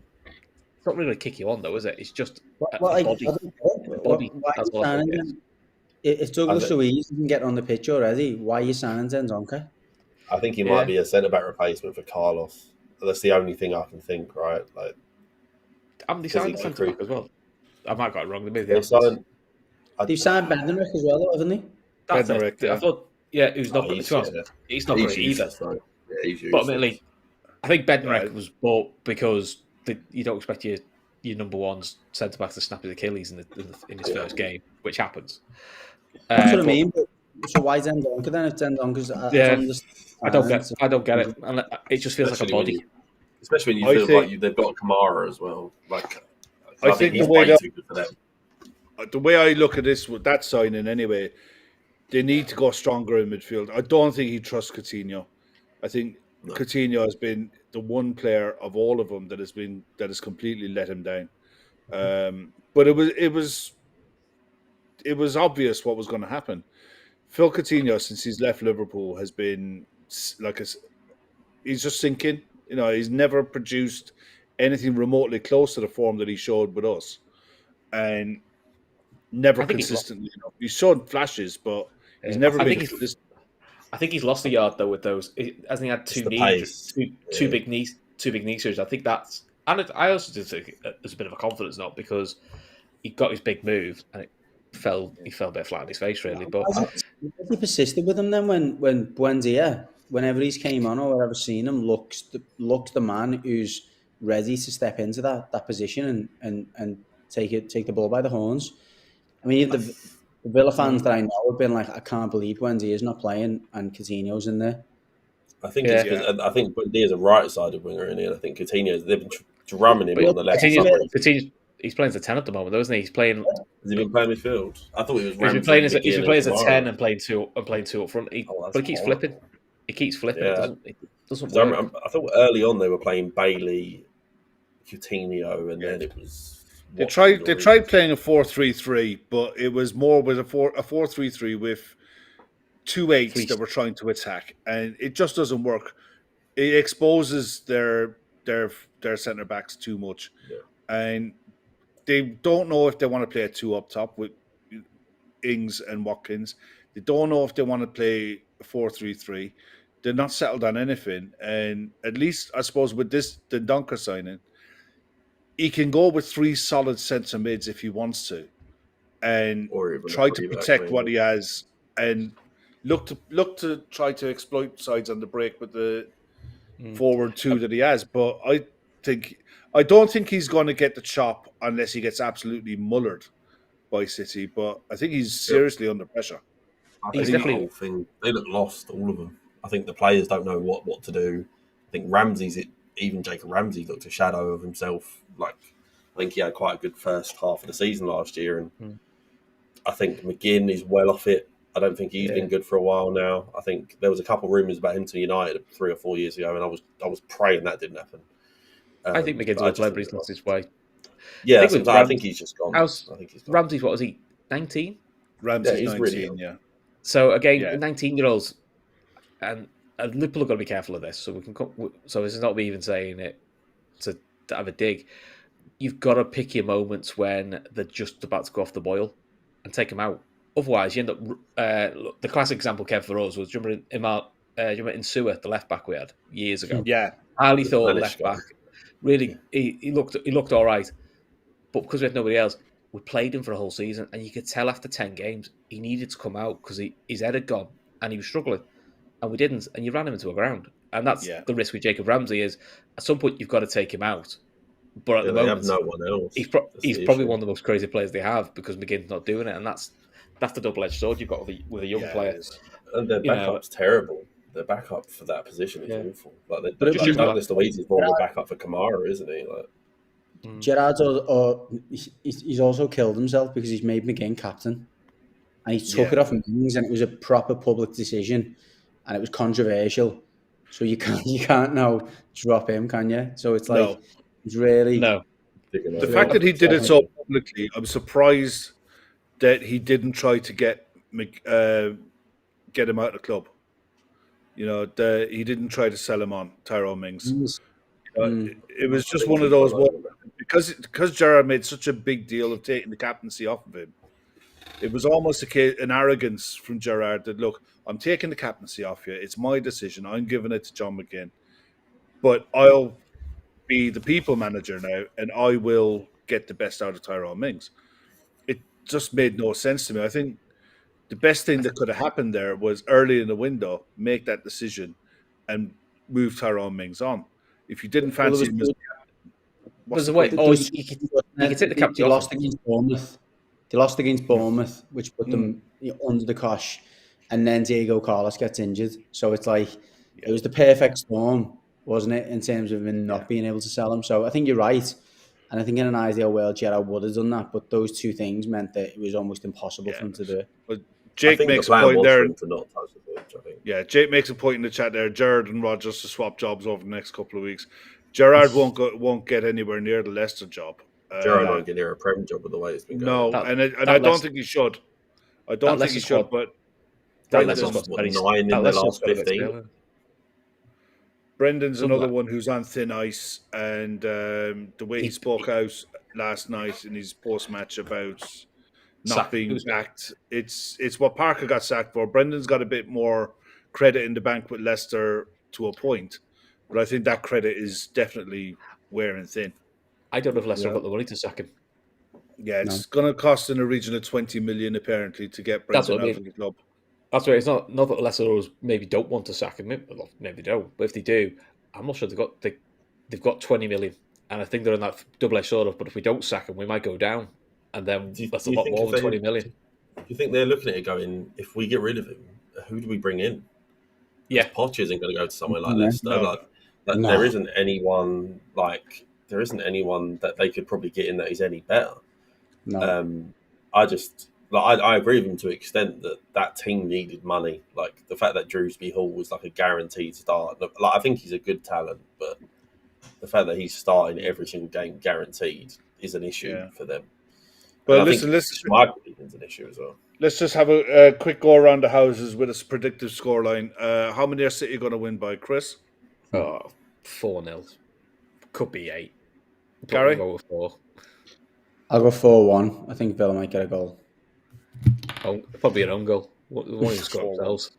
Speaker 3: It's not really going to kick you on, though, is it? It's just a body.
Speaker 4: Why
Speaker 3: That's all I think it is.
Speaker 4: If Douglas Luiz isn't getting on the pitch already, why are you signing Dendoncker?
Speaker 2: I think he might be a centre-back replacement for Carlos. That's the only thing I can think, right? Like,
Speaker 3: They signed the centre-back as well. I might have got it wrong. They moved
Speaker 2: they've signed
Speaker 4: Bednarek as well, haven't they?
Speaker 3: That's it.
Speaker 1: Yeah.
Speaker 3: I thought, he's not great. He's not great either. But admittedly, I think Bednarek was bought because you don't expect your number one centre back to snap his Achilles in his first game, which happens.
Speaker 4: That's what I mean. But, so why Dendoncker then? If Dendonker's
Speaker 3: I don't get it. And it just feels like a body.
Speaker 2: Especially when you feel like they've got Kamara as well. Like,
Speaker 1: I think
Speaker 2: he's way too good for them.
Speaker 1: The way I look at this with that signing, anyway, they need to go stronger in midfield. I don't think he trusts Coutinho. I think Coutinho has been the one player of all of them that has completely let him down. But it was obvious what was going to happen. Phil Coutinho, since he's left Liverpool, has been he's just sinking. He's never produced anything remotely close to the form that he showed with us, and never consistently. He's shown flashes, but he's never been consistent.
Speaker 3: I think he's lost a yard though with those. Hasn't he had two big knee surgeries? I think that's, and I also did think there's a bit of a confidence knock because he got his big move and he fell a bit flat on his face really. But
Speaker 4: he persisted with him then when Buendia, whenever he's came on or ever seen him, looks the man who's ready to step into that position and take the ball by the horns. I mean, the Villa fans that I know have been like, I can't believe Buendia's not playing and Coutinho's in there.
Speaker 2: I think I think Buendia's a right-sided winger, and I think Coutinho's, they've been drumming him on the left side.
Speaker 3: He's playing as a 10 at the moment, though, isn't he? He's playing.
Speaker 2: Has he been playing midfield? I thought he was.
Speaker 3: He's been playing as a 10 and playing two up front. But he keeps flipping. He keeps flipping.
Speaker 2: Yeah.
Speaker 3: It doesn't work.
Speaker 2: I thought early on they were playing Bailey, Coutinho, and then it was.
Speaker 1: They tried playing a 4-3-3, but it was more with a 4-3-3 with two 8s that were trying to attack, and it just doesn't work. It exposes their centre backs too much, and they don't know if they want to play a 2 up top with Ings and Watkins. They don't know if they want to play a 4-3-3. They're not settled on anything, and at least I suppose with this Dendoncker signing, he can go with 3 solid centre mids if he wants to, and try to protect what he has, and look to try to exploit sides on the break with the forward 2 that he has. But I don't think he's going to get the chop unless he gets absolutely mullered by City. But I think he's seriously under pressure.
Speaker 2: I think the whole thing, they look lost, all of them. I think the players don't know what to do. I think even Jacob Ramsey looked a shadow of himself. Like, I think he had quite a good first half of the season last year, and I think McGinn is well off it. I don't think he's been good for a while now. I think there was a couple of rumours about him to United 3 or 4 years ago, and I was praying that didn't happen.
Speaker 3: I think McGinn's a player, but he's lost his way.
Speaker 2: Yeah, I think he's just gone.
Speaker 3: Ramsey's, what was he, 19?
Speaker 1: Ramsey's 19,
Speaker 2: really
Speaker 3: So again, 19-year-olds, and Liverpool have got to be careful of this. So this is not me even saying it to have a dig. You've got to pick your moments when they're just about to go off the boil and take them out. Otherwise, you end up. The classic example, Kev, for us was do you remember Insua, the left back we had years ago.
Speaker 1: Yeah,
Speaker 3: highly thought left back. Really, he looked all right, but because we had nobody else, we played him for a whole season, and you could tell after 10 games he needed to come out because his head had gone and he was struggling, and we didn't, and you ran him into a ground, and that's the risk with Jacob Ramsey is at some point you've got to take him out. But at the moment,
Speaker 2: they have no one else.
Speaker 3: He's probably one of the most crazy players they have because McGinn's not doing it, and that's the double-edged sword you've got with a young player.
Speaker 2: And their backup's terrible. Their backup for that position is awful. Like Douglas Luiz is more of a backup for Kamara, isn't he?
Speaker 4: Gerrard's he's also killed himself because he's made McGinn captain, and he took it off Mings, and it was a proper public decision, and it was controversial. So you can't now drop him, can you? So it's like
Speaker 1: No.
Speaker 4: it's really
Speaker 3: No.
Speaker 1: The fact that he did it so publicly, I'm surprised that he didn't try to get him out of the club. You know, he didn't try to sell him on Tyrone Mings. It was just one of those ones because Gerrard made such a big deal of taking the captaincy off of him. It was almost an arrogance from Gerrard that, look, I'm taking the captaincy off you. It's my decision. I'm giving it to John McGinn. But I'll be the people manager now, and I will get the best out of Tyrone Mings. It just made no sense to me. I think the best thing that could have happened there was early in the window, make that decision and move Tyrone Mings on. If you didn't fancy him as
Speaker 3: There's a way, or you could take the captaincy off.
Speaker 4: Lost against Bournemouth. They lost against Bournemouth, which put them under the cosh, and then Diego Carlos gets injured. So it's like it was the perfect storm, wasn't it, in terms of him not being able to sell him. So I think you're right, and I think in an ideal world, Gerrard would have done that. But those two things meant that it was almost impossible for him to do.
Speaker 1: But Jake makes a point there.
Speaker 2: Yeah,
Speaker 1: Jake makes a point in the chat there. Gerrard and Rodgers to swap jobs over the next couple of weeks. Gerrard won't get anywhere near the Leicester job.
Speaker 2: Gerrard won't get near a Prem job with the way it's been going.
Speaker 1: No, and I don't think he should. I don't think he should. But
Speaker 2: Brendan's lost 9 in the last 15.
Speaker 1: Brendan's another one who's on thin ice, and the way he spoke out last night in his post-match about not being backed, it's what Parker got sacked for. Brendan's got a bit more credit in the bank with Leicester to a point, but I think that credit is definitely wearing thin.
Speaker 3: I don't know if Leicester have got the money to sack him.
Speaker 1: Yeah, it's going to cost in the region of 20 million apparently to get Brendan out of the club.
Speaker 3: That's right. It's not that Leicester maybe don't want to sack him. Maybe they don't, but if they do, I'm not sure they've got 20 million, and I think they're in that double-edged sword of. But if we don't sack him, we might go down, and then that's a lot more than 20 million.
Speaker 2: Do you think they're looking at it going, if we get rid of him, who do we bring in?
Speaker 3: Yeah,
Speaker 2: Poch isn't going to go to somewhere like Leicester. No. There isn't anyone that they could probably get in that is any better. No. I agree with him to an extent that team needed money. Like the fact that Drewsby Hall was like a guaranteed start. Like I think he's a good talent, but the fact that he's starting every single game guaranteed is an issue for them.
Speaker 1: But listen,
Speaker 2: Michael is an issue as well.
Speaker 1: Let's just have a quick go around the houses with a predictive scoreline. How many are City going to win by, Chris?
Speaker 3: 4-0. Could be 8.
Speaker 1: Gary?
Speaker 3: Go with 4.
Speaker 4: I'll go 4-1. I think Villa might get a goal.
Speaker 3: Oh, probably an own goal. One of them score themselves.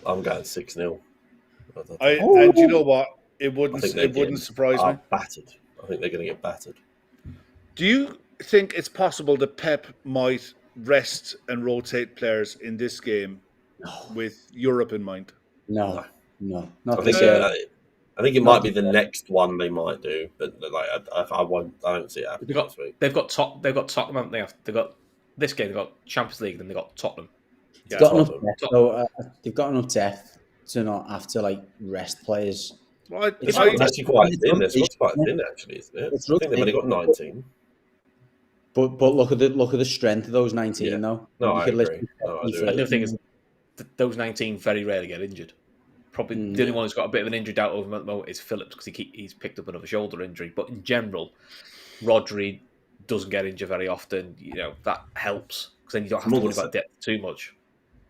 Speaker 2: I'm going 6-0.
Speaker 1: And you know what? It wouldn't surprise me.
Speaker 2: Battered. I think they're going to get battered.
Speaker 1: Do you think it's possible that Pep might rest and rotate players in this game with Europe in mind?
Speaker 4: No. Not
Speaker 2: I think it might be the next one they might do, but I don't see it happening.
Speaker 3: They've got Tottenham. They've got this game. They've got Champions League, then they've got Tottenham.
Speaker 4: They've got enough depth to not have to rest players.
Speaker 1: Well,
Speaker 2: it's actually quite thin. It's quite thin, actually, isn't it? I think they've only got 19.
Speaker 4: But look at the strength of those 19 though.
Speaker 2: No, I agree.
Speaker 3: The thing is, those 19 very rarely get injured. Probably the only one who's got a bit of an injury doubt over him at the moment is Phillips because he's picked up another shoulder injury. But in general, Rodri doesn't get injured very often. You know, that helps because then you don't have to worry about depth too much.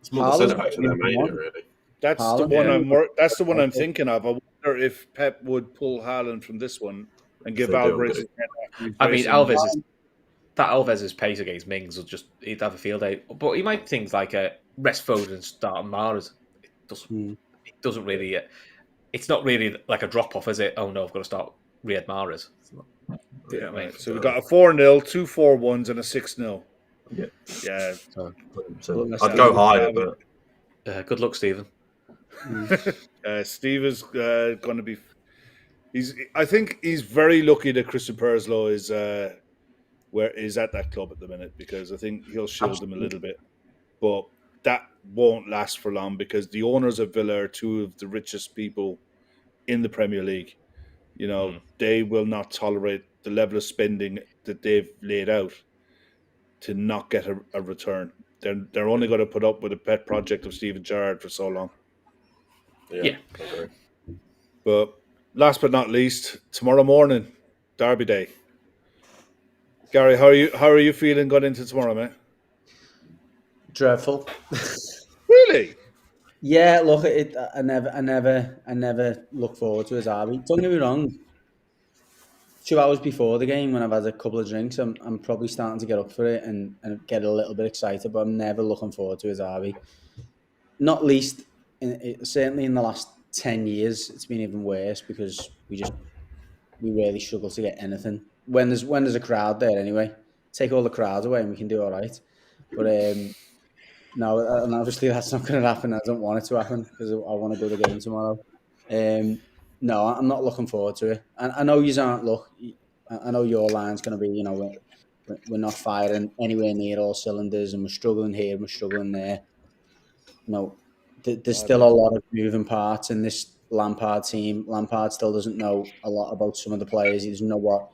Speaker 2: It's more the centre backs in their mania, really.
Speaker 1: That's the one I'm thinking of. I wonder if Pep would pull Haaland from this one and give Alvarez.
Speaker 3: I mean, Alvarez's pace against Mings he'd have a field day. But he might think like a rest Foden and start Mahrez. It doesn't really. It's not really like a drop off, is it? Oh no, I've got to start Riyad Mahrez. You know what I mean?
Speaker 1: So we've got a 4-0, 2 4-1s, and a 6-0. Yeah.
Speaker 2: So I'd go higher, but
Speaker 3: good luck, Stephen.
Speaker 1: Steve is going to be. I think he's very lucky that Christian Perslow is at that club at the minute because I think he'll shield him a little bit, but that won't last for long because the owners of Villa are two of the richest people in the Premier League. You know, they will not tolerate the level of spending that they've laid out to not get a return. They're only going to put up with a pet project of Steven Gerrard for so long.
Speaker 3: Yeah.
Speaker 2: I agree.
Speaker 1: But last but not least, tomorrow morning, Derby Day. Gary, how are you feeling going into tomorrow, mate?
Speaker 4: Dreadful.
Speaker 1: Really?
Speaker 4: Yeah, look, I never look forward to a derby. Don't get me wrong. 2 hours before the game, when I've had a couple of drinks, I'm probably starting to get up for it and get a little bit excited. But I'm never looking forward to a derby. Not least, certainly in the last 10 years, it's been even worse because we really struggle to get anything when there's a crowd there. Anyway, take all the crowds away and we can do all right. But no, and obviously that's not going to happen. I don't want it to happen because I want to go to the game tomorrow. No, I'm not looking forward to it. And I know you aren't. Look, I know your line's going to be, we're not firing anywhere near all cylinders, and we're struggling here, and we're struggling there. No, there's still a lot of moving parts in this Lampard team. Lampard still doesn't know a lot about some of the players. He doesn't know what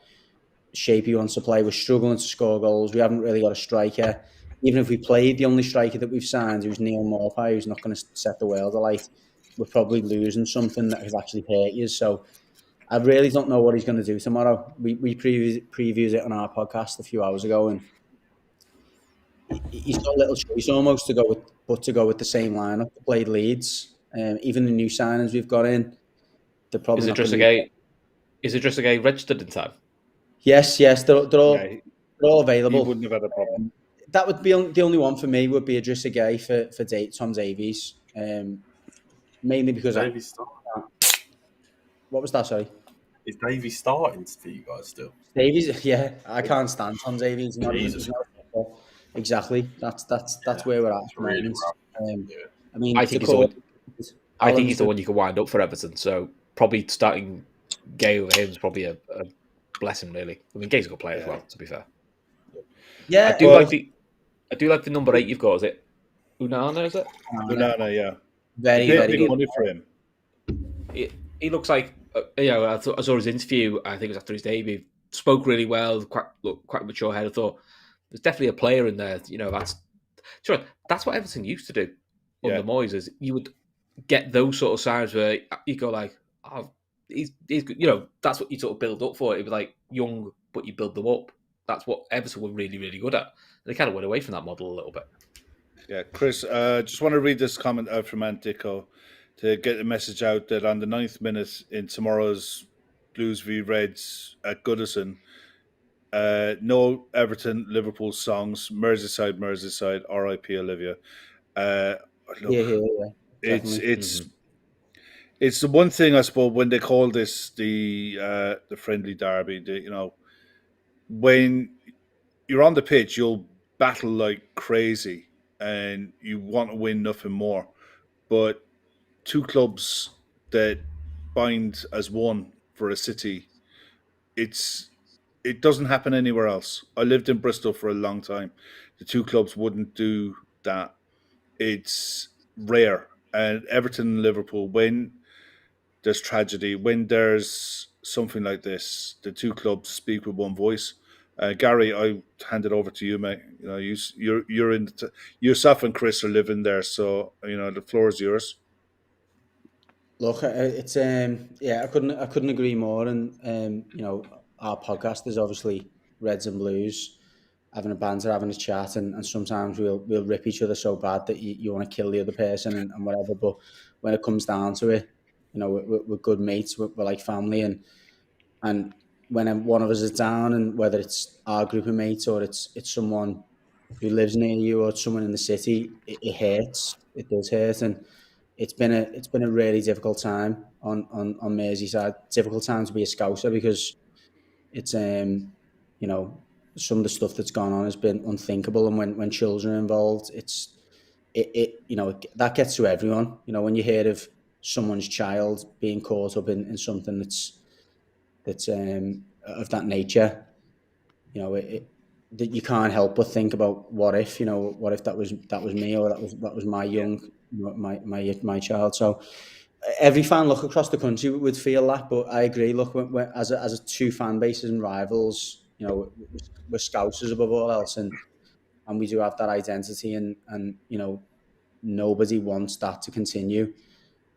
Speaker 4: shape he wants to play. We're struggling to score goals. We haven't really got a striker. Even if we played the only striker that we've signed, who's Neil Maupay, who's not going to set the world alight, we're probably losing something that has actually hurt you. So I really don't know what he's going to do tomorrow. We previewed it on our podcast a few hours ago, and he's got a little choice almost to go with the same lineup that played Leeds. Even the new signings we've got in, they're probably
Speaker 3: Is it
Speaker 4: not
Speaker 3: just
Speaker 4: going
Speaker 3: a
Speaker 4: to be.
Speaker 3: guy? Is it just a guy registered in time?
Speaker 4: Yes, they're all
Speaker 1: Yeah,
Speaker 4: they're all
Speaker 1: he
Speaker 4: available.
Speaker 1: wouldn't have had a problem.
Speaker 4: That would be the only one for me. Would be Idrissa Gueye for Tom Davies, mainly because
Speaker 2: Davey starting.
Speaker 4: what was that? Sorry,
Speaker 2: Is Davey starting for you guys still?
Speaker 4: Davies. Yeah, I can't stand Tom Davies.
Speaker 2: Jesus.
Speaker 4: Exactly. That's where we're at
Speaker 2: It's
Speaker 4: the
Speaker 2: really
Speaker 4: moment.
Speaker 2: rough. Yeah.
Speaker 4: I mean,
Speaker 3: I think he's the one. I think he's the one you can wind up for Everton. So probably starting Gay over him is probably a blessing, really. I mean, Gay's a good player as well. To be fair,
Speaker 4: Yeah,
Speaker 3: I do like the number 8 you've got. Is it Unana? Is it?
Speaker 1: Unana, yeah.
Speaker 4: very
Speaker 1: Big,
Speaker 4: very
Speaker 1: big
Speaker 4: good.
Speaker 1: money for him.
Speaker 3: He looks like I saw his interview. I think it was after his debut. Spoke really well. Quite mature head. I thought there's definitely a player in there. That's what Everton used to do under Moyes. Is you would get those sort of signs where you go like, oh, he's good. That's what you sort of build up for. It was like young, but you build them up. That's what Everton were really, really good at. And they kind of went away from that model a little bit.
Speaker 1: Yeah, Chris, just want to read this comment out from Antico to get the message out that on the 9th minute in tomorrow's Blues v Reds at Goodison, no Everton Liverpool songs, Merseyside, R.I.P. Olivia. Look,
Speaker 4: Yeah.
Speaker 1: it's the one thing I suppose when they call this the friendly derby. When you're on the pitch, you'll battle like crazy, and you want to win nothing more. But two clubs that bind as one for a city, it doesn't happen anywhere else. I lived in Bristol for a long time. The two clubs wouldn't do that. It's rare. And Everton and Liverpool, when there's tragedy, when there's something like this, the two clubs speak with one voice. Gary, I hand it over to you, mate. You're in. Yourself and Chris are living there, so the floor is yours.
Speaker 4: Look, it's I couldn't agree more. And our podcast is obviously Reds and Blues, having a banter, having a chat, and sometimes we'll rip each other so bad that you want to kill the other person and whatever. But when it comes down to it, we're good mates. We're like family, and when one of us is down, and whether it's our group of mates or it's someone who lives near you or someone in the city, it hurts. It does hurt, and it's been a really difficult time on Merseyside. Difficult time to be a Scouser because it's some of the stuff that's gone on has been unthinkable, and when children are involved, that gets to everyone. When you hear of someone's child being caught up in something that's of that nature, that you can't help but think about what if that was me, or that was my young my child. So every fan look across the country would feel that, but I agree. Look, as a two fan bases and rivals, we're Scousers above all else, and we do have that identity, and nobody wants that to continue.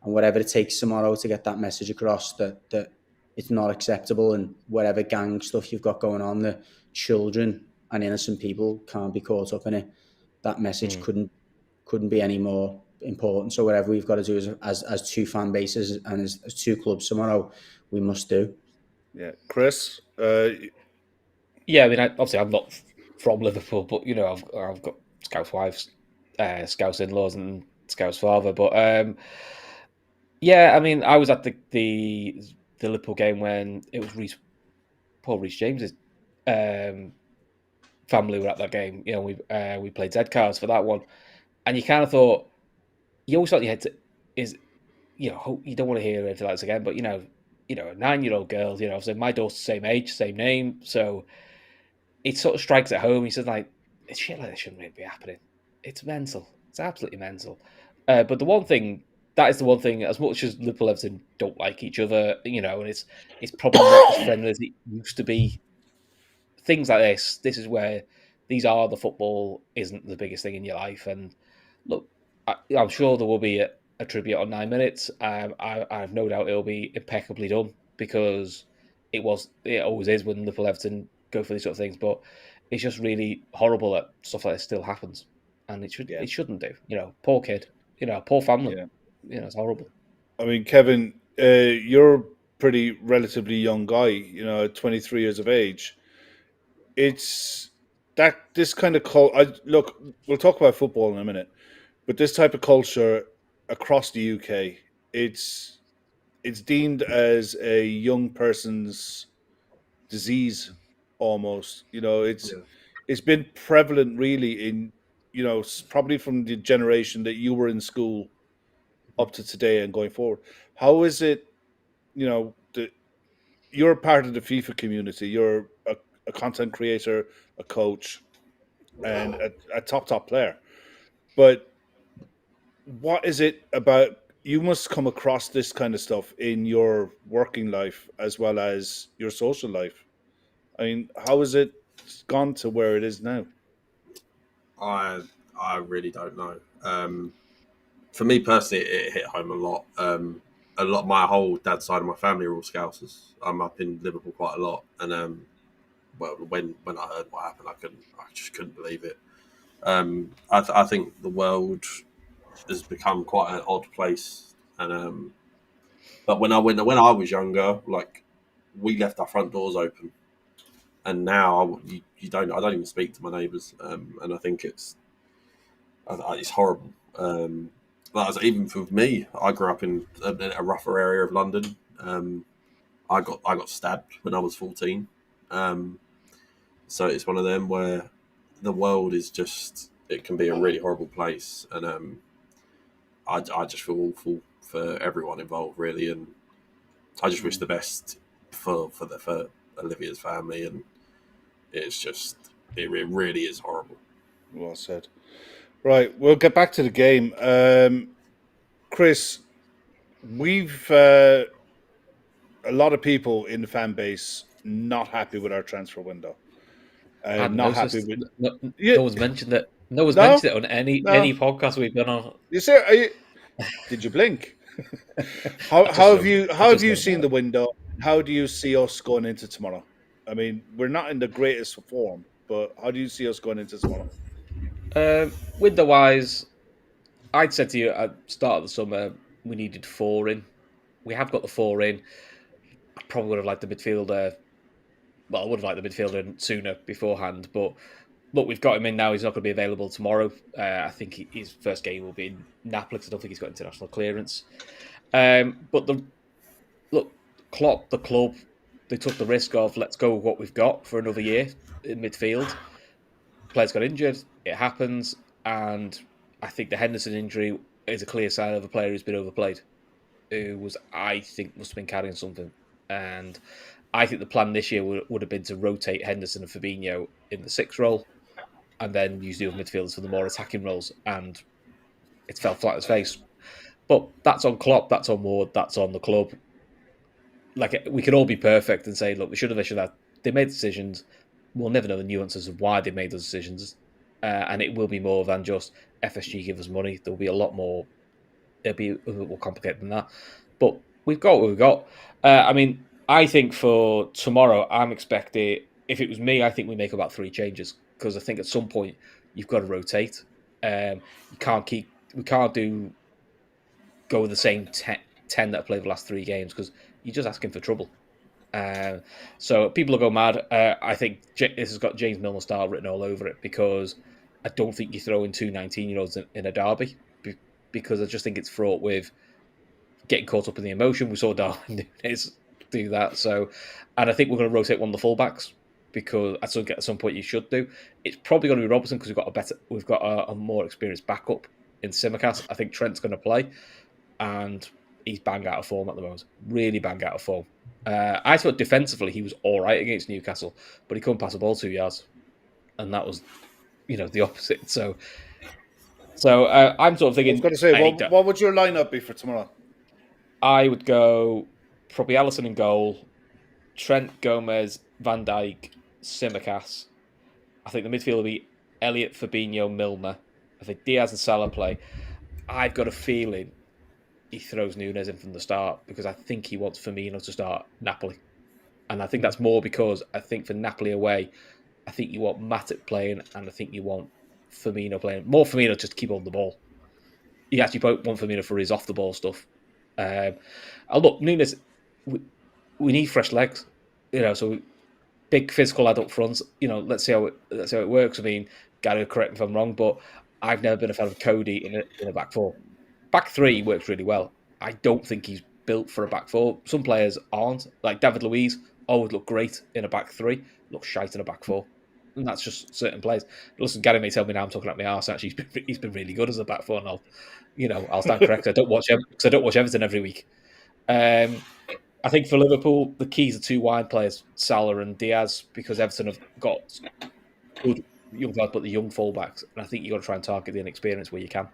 Speaker 4: and whatever it takes tomorrow to get that message across that it's not acceptable, and whatever gang stuff you've got going on, the children and innocent people can't be caught up in it. That message couldn't be any more important. So whatever we've got to do as two fan bases and as two clubs tomorrow, we must do.
Speaker 1: Yeah, Chris.
Speaker 3: Yeah, I mean, obviously I'm not from Liverpool, but you know, I've got Scouse wives, Scouse in-laws, and Scouse father. But yeah, I mean, I was at the Liverpool game when it was Paul Reece James's family were at that game. You know, we played Z cards for that one, and you kind of thought, you always thought in your head is, you know, you don't want to hear anything like this again. But you know, a 9-year-old girl, you know, so my daughter's the same age, same name, so it sort of strikes at home. He says, like, shit like this shouldn't really be happening. It's mental. It's absolutely mental. But the one thing, that is the one thing, as much as Liverpool Everton don't like each other, you know, and it's probably not as friendly as it used to be. Things like this is where these are the football isn't the biggest thing in your life. And look, I'm sure there will be a tribute on 9 minutes. I have no doubt it'll be impeccably done, because it always is when Liverpool Everton go for these sort of things. But it's just really horrible that stuff like this still happens, and it shouldn't do. You know, poor kid. You know, poor family.
Speaker 1: Yeah.
Speaker 3: You know, it's horrible.
Speaker 1: I mean, Kevin, you're a pretty relatively young guy. You know, at 23 years of age. It's that this kind of look, we'll talk about football in a minute, but this type of culture across the UK, it's deemed as a young person's disease almost. You know, it's been prevalent really in, you know, probably from the generation that you were in school up to today and going forward. How is it, you know, you're part of the FIFA community, you're a content creator, a coach, and a top player. But what is it about, you must come across this kind of stuff in your working life as well as your social life? I mean, how has it gone to where it is now?
Speaker 2: I really don't know. For me personally, it hit home a lot. A lot. My whole dad's side of my family are all Scousers. I'm up in Liverpool quite a lot, and well, when I heard what happened, I just couldn't believe it. I think the world has become quite an odd place, and but when I was younger, like, we left our front doors open, and now you don't. I don't even speak to my neighbours, and I think it's horrible. But even for me, I grew up in a rougher area of London. I got stabbed when I was 14. So it's one of them where the world is just, it can be a really horrible place, and I just feel awful for everyone involved, really, and I just wish the best for Olivia's family, and it's just, it really is horrible.
Speaker 1: Well said. Right, we'll get back to the game. Chris, we've a lot of people in the fan base not happy with our transfer window. Not happy with.
Speaker 3: No one's mentioned it. No one's
Speaker 1: No?
Speaker 3: mentioned it on any
Speaker 1: No.
Speaker 3: podcast we've been on.
Speaker 1: You say, did you blink? How have you seen the window? How do you see us going into tomorrow? I mean, we're not in the greatest form, but how do you see us going into tomorrow?
Speaker 3: Window wise, I'd said to you at the start of the summer we needed 4 in. We have got the 4 in. I probably would have liked the midfielder. Well, I would have liked the midfielder in sooner beforehand, but look, we've got him in now. He's not going to be available tomorrow. I think his first game will be in Napoli, because I don't think he's got international clearance. But Klopp, the club, they took the risk of, let's go with what we've got for another year in midfield. Players got injured. It happens. And I think the Henderson injury is a clear sign of a player who's been overplayed, who was, I think, must have been carrying something. And I think the plan this year would have been to rotate Henderson and Fabinho in the 6 role, and then use the other midfielders for the more attacking roles. And it fell flat on its face. But that's on Klopp, that's on Ward, that's on the club. Like, we can all be perfect and say, look, we should have. They made decisions. We'll never know the nuances of why they made those decisions. And it will be more than just FSG give us money. There will be a lot more it'll be a bit more complicated than that. But we've got what we've got. I mean, I think for tomorrow, I'm expecting. If it was me, I think we make about 3 changes because I think at some point you've got to rotate. You can't keep. We can't go with the same 10 that have played the last 3 games because you're just asking for trouble. So people will go mad. I think this has got James Milner style written all over it because I don't think you throw in 2 19-year-olds in a derby because I just think it's fraught with getting caught up in the emotion. We saw Darwin Núñez do that. So, and I think we're going to rotate one of the fullbacks because at some point you should do. It's probably going to be Robertson because we've got a more experienced backup in Tsimikas. I think Trent's going to play, and he's bang out of form at the moment. Really bang out of form. I thought defensively he was all right against Newcastle, but he couldn't pass the ball 2 yards, and that was, the opposite. So I'm sort of thinking.
Speaker 1: I was going to say, what would your lineup be for tomorrow?
Speaker 3: I would go probably Alisson in goal, Trent, Gomez, Van Dijk, Tsimikas. I think the midfield will be Elliott, Fabinho, Milner. I think Diaz and Salah play. I've got a feeling he throws Núñez in from the start because I think he wants Firmino to start Napoli. And I think that's more because I think for Napoli away, I think you want Matic playing and I think you want Firmino playing. More Firmino just to keep on the ball. You actually want Firmino for his off-the-ball stuff. Look, Núñez, we need fresh legs. So big physical lad up front. Let's see how it works. I mean, Gary, correct me if I'm wrong, but I've never been a fan of Cody in a back 4. Back 3 works really well. I don't think he's built for a back 4. Some players aren't. Like David Luiz always look great in a back 3, look shite in a back 4. And that's just certain players. Listen, Gary may tell me now I'm talking about my arse. Actually, he's been really good as a back 4, and I'll stand corrected. I don't watch Everton every week. I think for Liverpool, the keys are 2 wide players, Salah and Diaz, because Everton have got good young guys, but the young fullbacks. And I think you've got to try and target the inexperience where you can.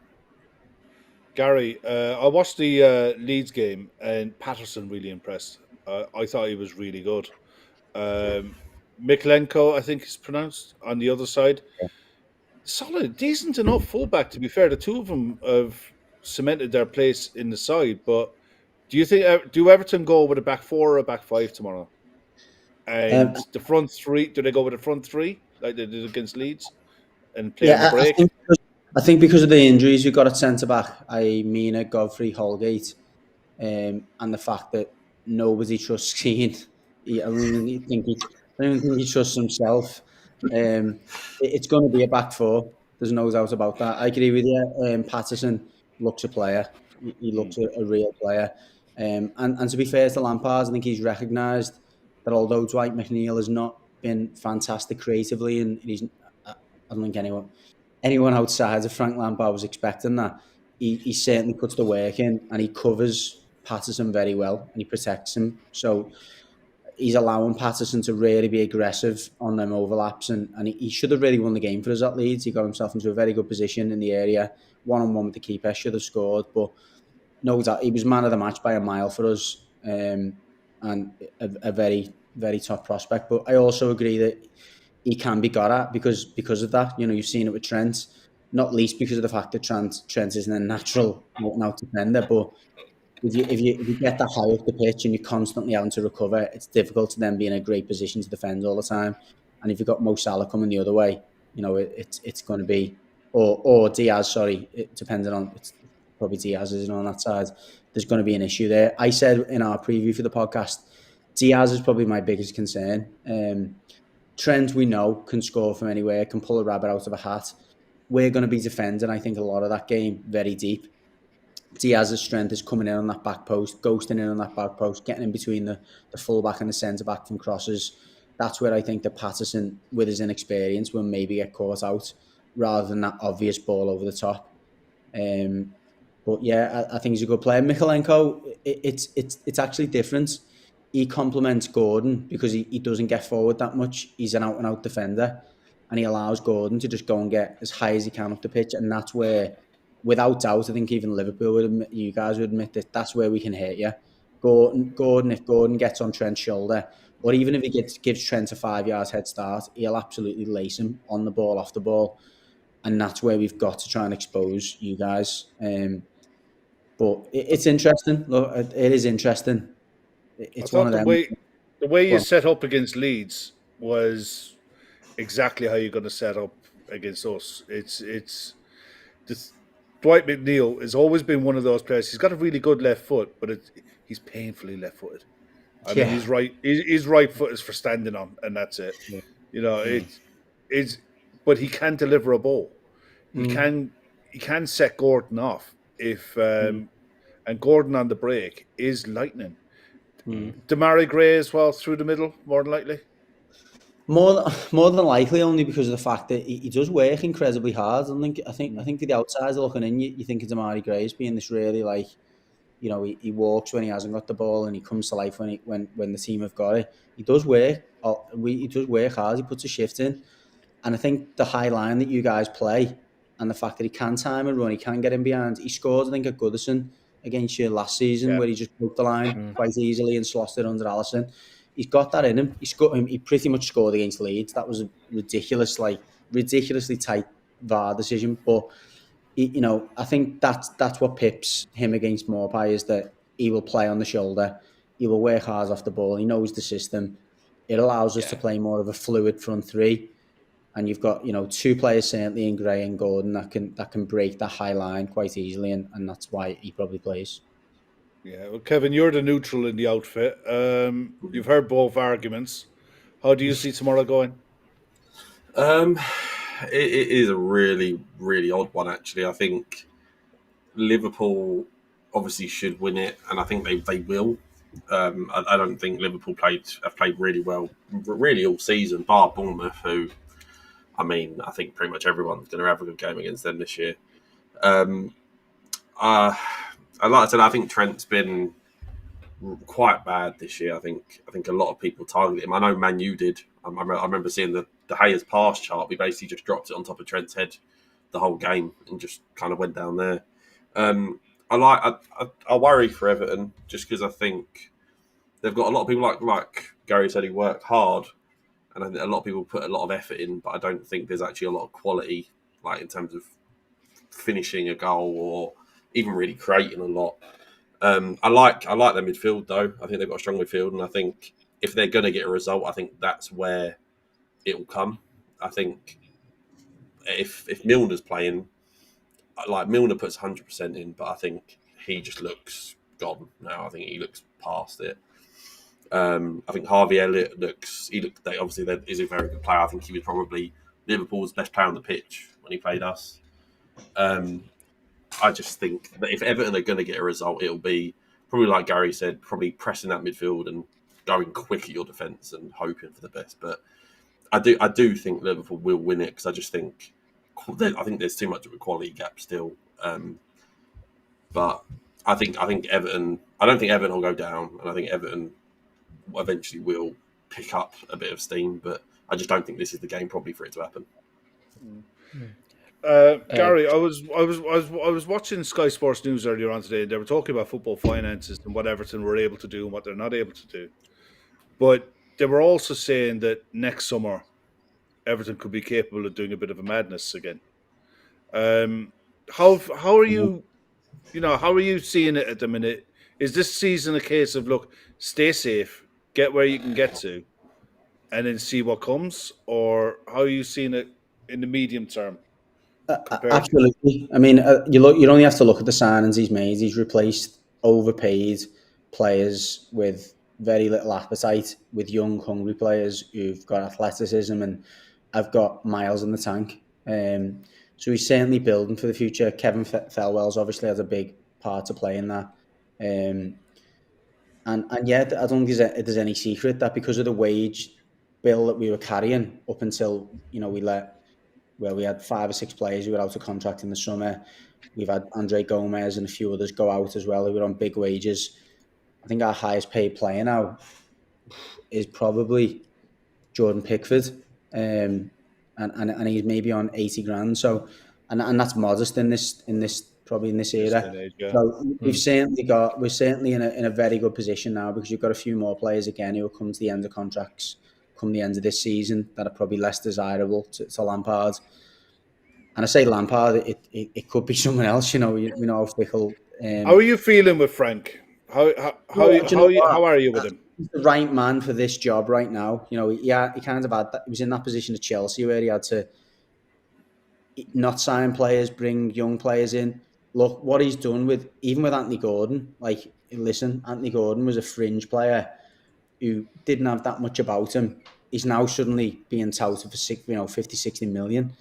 Speaker 1: Gary, I watched the Leeds game and Patterson really impressed. I thought he was really good. Mikalenko, I think it's pronounced, on the other side.
Speaker 3: Yeah.
Speaker 1: Solid, decent enough fullback, to be fair. The 2 of them have cemented their place in the side. But do you think, do Everton go with a back 4 or a back 5 tomorrow? And the front 3, do they go with the front 3 like they did against Leeds and play on the break?
Speaker 4: I think because of the injuries we've got at centre-back, Mina, Godfrey, Holgate, and the fact that nobody trusts Keane. I don't even think he trusts himself. It's going to be a back 4. There's no doubt about that. I agree with you. Patterson looks a player. He looks a real player. And to be fair to Lampard, I think he's recognised that although Dwight McNeil has not been fantastic creatively, and I don't think anyone outside of Frank Lampard was expecting that. He certainly puts the work in and he covers Patterson very well and he protects him. So he's allowing Patterson to really be aggressive on them overlaps and he should have really won the game for us at Leeds. He got himself into a very good position in the area, one-on-one with the keeper, should have scored, but no doubt he was man of the match by a mile for us and a very, very top prospect. But I also agree that he can be got at because of that. You've seen it with Trent, not least because of the fact that Trent isn't a natural out defender. But if you get that high up the pitch and you're constantly having to recover, it's difficult to then be in a great position to defend all the time. And if you've got Mo Salah coming the other way, it's going to be or Diaz. Sorry, depending on it's probably Diaz isn't on that side. There's going to be an issue there. I said in our preview for the podcast, Diaz is probably my biggest concern. Trent, we know, can score from anywhere, can pull a rabbit out of a hat. We're going to be defending, I think, a lot of that game very deep. Diaz's strength is coming in on that back post, ghosting in on that back post, getting in between the full-back and the centre-back from crosses. That's where I think that Patterson, with his inexperience, will maybe get caught out rather than that obvious ball over the top. But yeah, I think he's a good player. Mikalenko, it's actually different. He complements Gordon because he doesn't get forward that much. He's an out-and-out defender and he allows Gordon to just go and get as high as he can up the pitch. And that's where, without doubt, I think even Liverpool would admit, you guys would admit that that's where we can hit you. Gordon, if Gordon gets on Trent's shoulder, or even if he gives Trent a 5 yards head start, he'll absolutely lace him on the ball, off the ball. And that's where we've got to try and expose you guys. But it's interesting. Look, it is interesting.
Speaker 1: I
Speaker 4: It's one
Speaker 1: thought
Speaker 4: of
Speaker 1: the
Speaker 4: them.
Speaker 1: way you
Speaker 4: Well,
Speaker 1: set up against Leeds was exactly how you're going to set up against us. It's this Dwight McNeil has always been one of those players. He's got a really good left foot, but he's painfully left-footed. I mean,
Speaker 4: yeah.
Speaker 1: his right foot is for standing on, and that's it.
Speaker 3: Yeah.
Speaker 1: You know, it's but he can deliver a ball. He
Speaker 4: Mm,
Speaker 1: can set Gordon off if
Speaker 4: mm,
Speaker 1: and Gordon on the break is lightning.
Speaker 4: mm.
Speaker 1: Damari Gray as well through the middle, more than likely.
Speaker 4: More than likely, only because of the fact that he does work incredibly hard. I think for the outsiders looking in, you think of Damari Gray as being this really like, he walks when he hasn't got the ball and he comes to life when the team have got it. He does work. He does work hard. He puts a shift in, and I think the high line that you guys play and the fact that he can time and run, he can get in behind. He scored, I think, at Goodison against you last season,
Speaker 1: Yeah,
Speaker 4: where he just broke the line quite easily and slotted it under Alisson. He's got that in him. He pretty much scored against Leeds. That was a ridiculously tight VAR decision. But I think that's what pips him against Morpie is that he will play on the shoulder. He will work hard off the ball. He knows the system. It allows us to play more of a fluid front three. And you've got, two players certainly in Gray and Gordon that can break that high line quite easily, and that's why he probably plays.
Speaker 1: yeah. Well, Kevin, you're the neutral in the outfit. You've heard both arguments. How do you see tomorrow going?
Speaker 2: It is a really, really odd one, actually. I think Liverpool obviously should win it, and I think they will. I don't think Liverpool have played really well, really all season, bar Bournemouth, who, I mean, I think pretty much everyone's going to have a good game against them this year. Like I said, I think Trent's been quite bad this year. I think a lot of people targeted him. I know Man U did. I remember seeing the Hayes pass chart. We basically just dropped it on top of Trent's head the whole game and just kind of went down there. I worry for Everton just because I think they've got a lot of people like Gary said who work hard, and I think a lot of people put a lot of effort in, but I don't think there's actually a lot of quality, like in terms of finishing a goal or even really creating a lot. I like their midfield though. I think they've got a strong midfield, and I think if they're going to get a result, I think that's where it will come. I think if Milner's playing, like Milner puts 100% in, but I think he just looks gone now. I think he looks past it. I think Harvey Elliott obviously is a very good player. I think he was probably Liverpool's best player on the pitch when he played us. I just think that if Everton are going to get a result, it'll be probably like Gary said, probably pressing that midfield and going quick at your defence and hoping for the best. But I do think Liverpool will win it because I think there's too much of a quality gap still. But I think Everton. I don't think Everton will go down, and I think Everton eventually will pick up a bit of steam. But I just don't think this is the game probably for it to happen.
Speaker 1: Gary, I was watching Sky Sports News earlier on today, and they were talking about football finances and what Everton were able to do and what they're not able to do. But they were also saying that next summer, Everton could be capable of doing a bit of a madness again. How are you? How are you seeing it at the minute? Is this season a case of look, stay safe, get where you can get to, and then see what comes, or how are you seeing it in the medium term?
Speaker 4: Absolutely. I mean, you only have to look at the signings he's made. He's replaced overpaid players with very little appetite with young, hungry players who've got athleticism and have got miles in the tank. So he's certainly building for the future. Kevin Thelwell's obviously has a big part to play in that. And yeah, I don't think there's any secret that because of the wage bill that we were carrying up until we had 5 or 6 players who were out of contract in the summer. We've had Andre Gomez and a few others go out as well who were on big wages. I think our highest paid player now is probably Jordan Pickford, and he's maybe on 80 grand. So, and that's modest in this era.
Speaker 1: Age, yeah.
Speaker 4: So we're certainly in a very good position now because you've got a few more players again who will come to the end of contracts come the end of this season that are probably less desirable to Lampard. And I say Lampard, it could be someone else. We know how fickle
Speaker 1: How are you feeling with Frank? How are you with him?
Speaker 4: He's the right man for this job right now. You know, he kind of had that. He was in that position at Chelsea where he had to not sign players, bring young players in. Look what he's done even with Anthony Gordon. Like, listen, Anthony Gordon was a fringe player who didn't have that much about him. He's now suddenly being touted for 50, 60 million.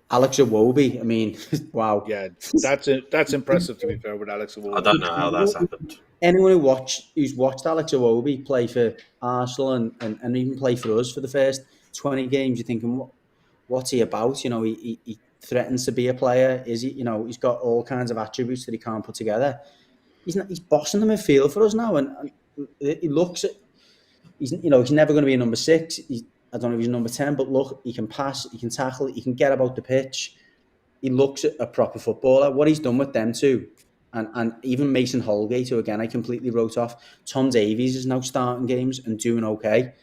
Speaker 4: Alex Iwobi, I mean, wow.
Speaker 1: Yeah, that's impressive, to be fair, with Alex Iwobi.
Speaker 2: I don't know how that's happened.
Speaker 4: Anyone who's watched Alex Iwobi play for Arsenal and even play for us for the first 20 games, you're thinking, what's he about? You know, he threatens to be a player. Is he? You know, he's got all kinds of attributes that he can't put together. He's bossing the midfield for us now, and he looks at. He's never going to be a number 6. I don't know if he's number 10, but look, he can pass, he can tackle, he can get about the pitch. He looks at a proper footballer. What he's done with them two, and even Mason Holgate, who again I completely wrote off. Tom Davies is now starting games and doing okay.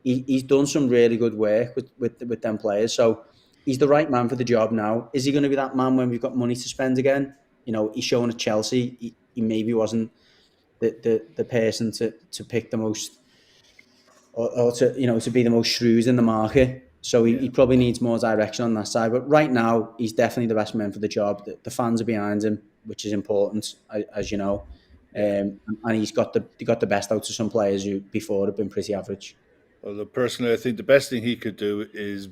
Speaker 4: He's done some really good work with them players. So he's the right man for the job now. Is he going to be that man when we've got money to spend again? You know, he's shown at Chelsea. He maybe wasn't the person to pick the most. Or to be the most shrewd in the market. So he probably needs more direction on that side. But right now, he's definitely the best man for the job. The fans are behind him, which is important, as you know. And he's got the best out of some players who before have been pretty average.
Speaker 1: Well, personally, I think the best thing he could do is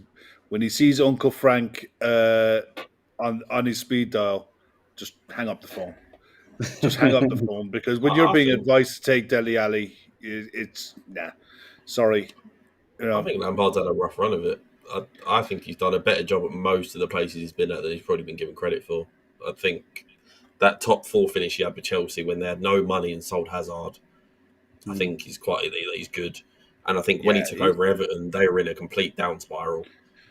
Speaker 1: when he sees Uncle Frank on his speed dial, just hang up the phone. Just hang up the phone, because when you're being advised to take Dele Alli, it's nah. Sorry. You know.
Speaker 2: I think Lampard's had a rough run of it. I think he's done a better job at most of the places he's been at than he's probably been given credit for. I think that top 4 finish he had with Chelsea when they had no money and sold Hazard, I think he's good. And I think when he took over Everton, they were in a complete down spiral.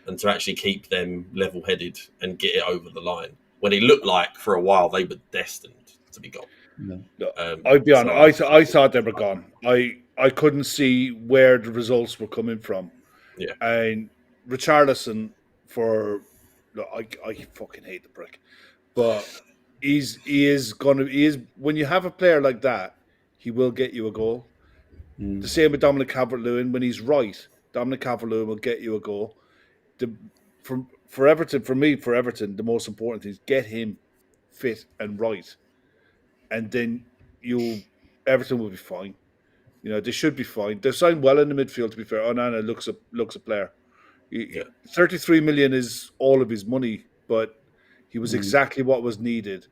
Speaker 2: And to actually keep them level-headed and get it over the line, when it looked like for a while they were destined to be gone.
Speaker 1: No. I'd be honest, I thought they were gone. I couldn't see where the results were coming from.
Speaker 2: Yeah.
Speaker 1: And Richarlison, I fucking hate the prick. But he is when you have a player like that, he will get you a goal. The same with Dominic Calvert-Lewin. When he's right, Dominic Calvert-Lewin will get you a goal. For Everton, the most important thing is get him fit and right. And then Everton will be fine. You know, they should be fine. They've signed well in the midfield, to be fair. Onana looks a player. 33 million is all of his money, but he was exactly what was needed.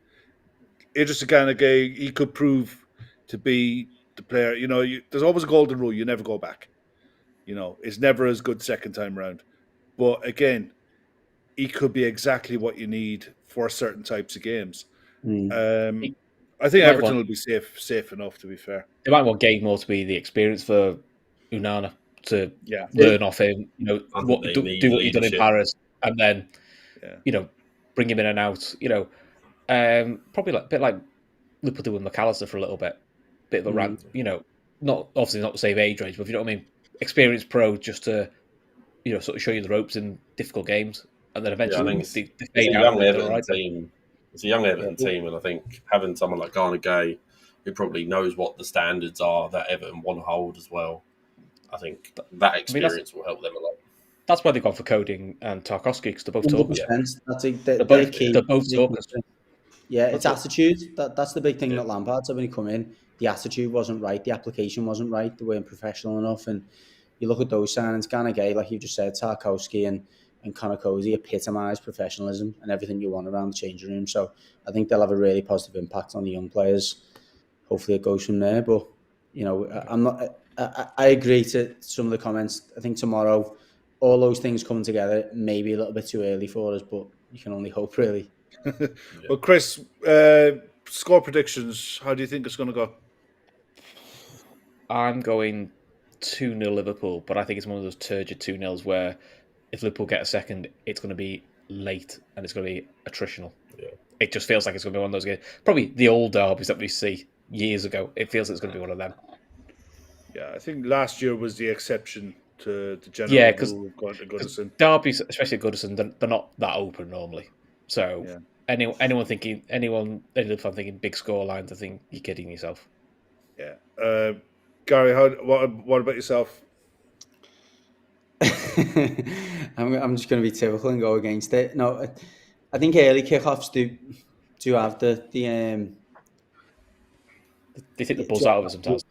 Speaker 1: Idris Ganache, he could prove to be the player. You know, there's always a golden rule. You never go back. You know, it's never as good second time round. But again, he could be exactly what you need for certain types of games. I think Everton will be safe enough, to be fair.
Speaker 3: They might want Gatemore to be the experience for Onana to learn off him. You know, do what you've done in Paris, and then bring him in and out. You know, probably a bit like Liverpool did with McAllister for a little bit of a rant. You know, not obviously not the same age range, but if you know what I mean, experienced pro just to sort of show you the ropes in difficult games, and then eventually
Speaker 2: it's a young Everton team. It's a young Everton team, and I think having someone like Ganache, who probably knows what the standards are that Everton want to hold as well, I think that experience will help them a lot.
Speaker 3: That's why they've gone for Coding and Tarkowski, because they're both talkers.
Speaker 4: They're
Speaker 3: both talkers.
Speaker 4: Yeah, it's attitude. That's the big thing that Lampard said when he come in. The attitude wasn't right. The application wasn't right. They weren't professional enough. And you look at those signings, Ganache, like you just said, Tarkowski and Konakosi epitomise professionalism and everything you want around the changing room. So I think they'll have a really positive impact on the young players. Hopefully it goes from there. But, you know, I agree to some of the comments. I think tomorrow, all those things coming together, maybe a little bit too early for us, but you can only hope, really.
Speaker 1: Well, Chris, score predictions. How do you think it's going to go?
Speaker 3: I'm going 2-0 Liverpool, but I think it's one of those turgid 2-0s where if Liverpool get a second, it's going to be late and it's going to be attritional. Yeah. It just feels like it's going to be one of those games. Probably the old derbies that we see years ago. It feels like it's going to be one of them.
Speaker 1: Yeah, I think last year was the exception to the general rule of going to Goodison.
Speaker 3: Derbies, especially at Goodison, they're not that open normally. So Anyone any Liverpool fan thinking big score lines, I think you're kidding yourself.
Speaker 1: Yeah. Gary, what about yourself?
Speaker 4: I'm just going to be typical and go against it. No, I think early kickoffs do have
Speaker 3: They take the buzz out of it sometimes.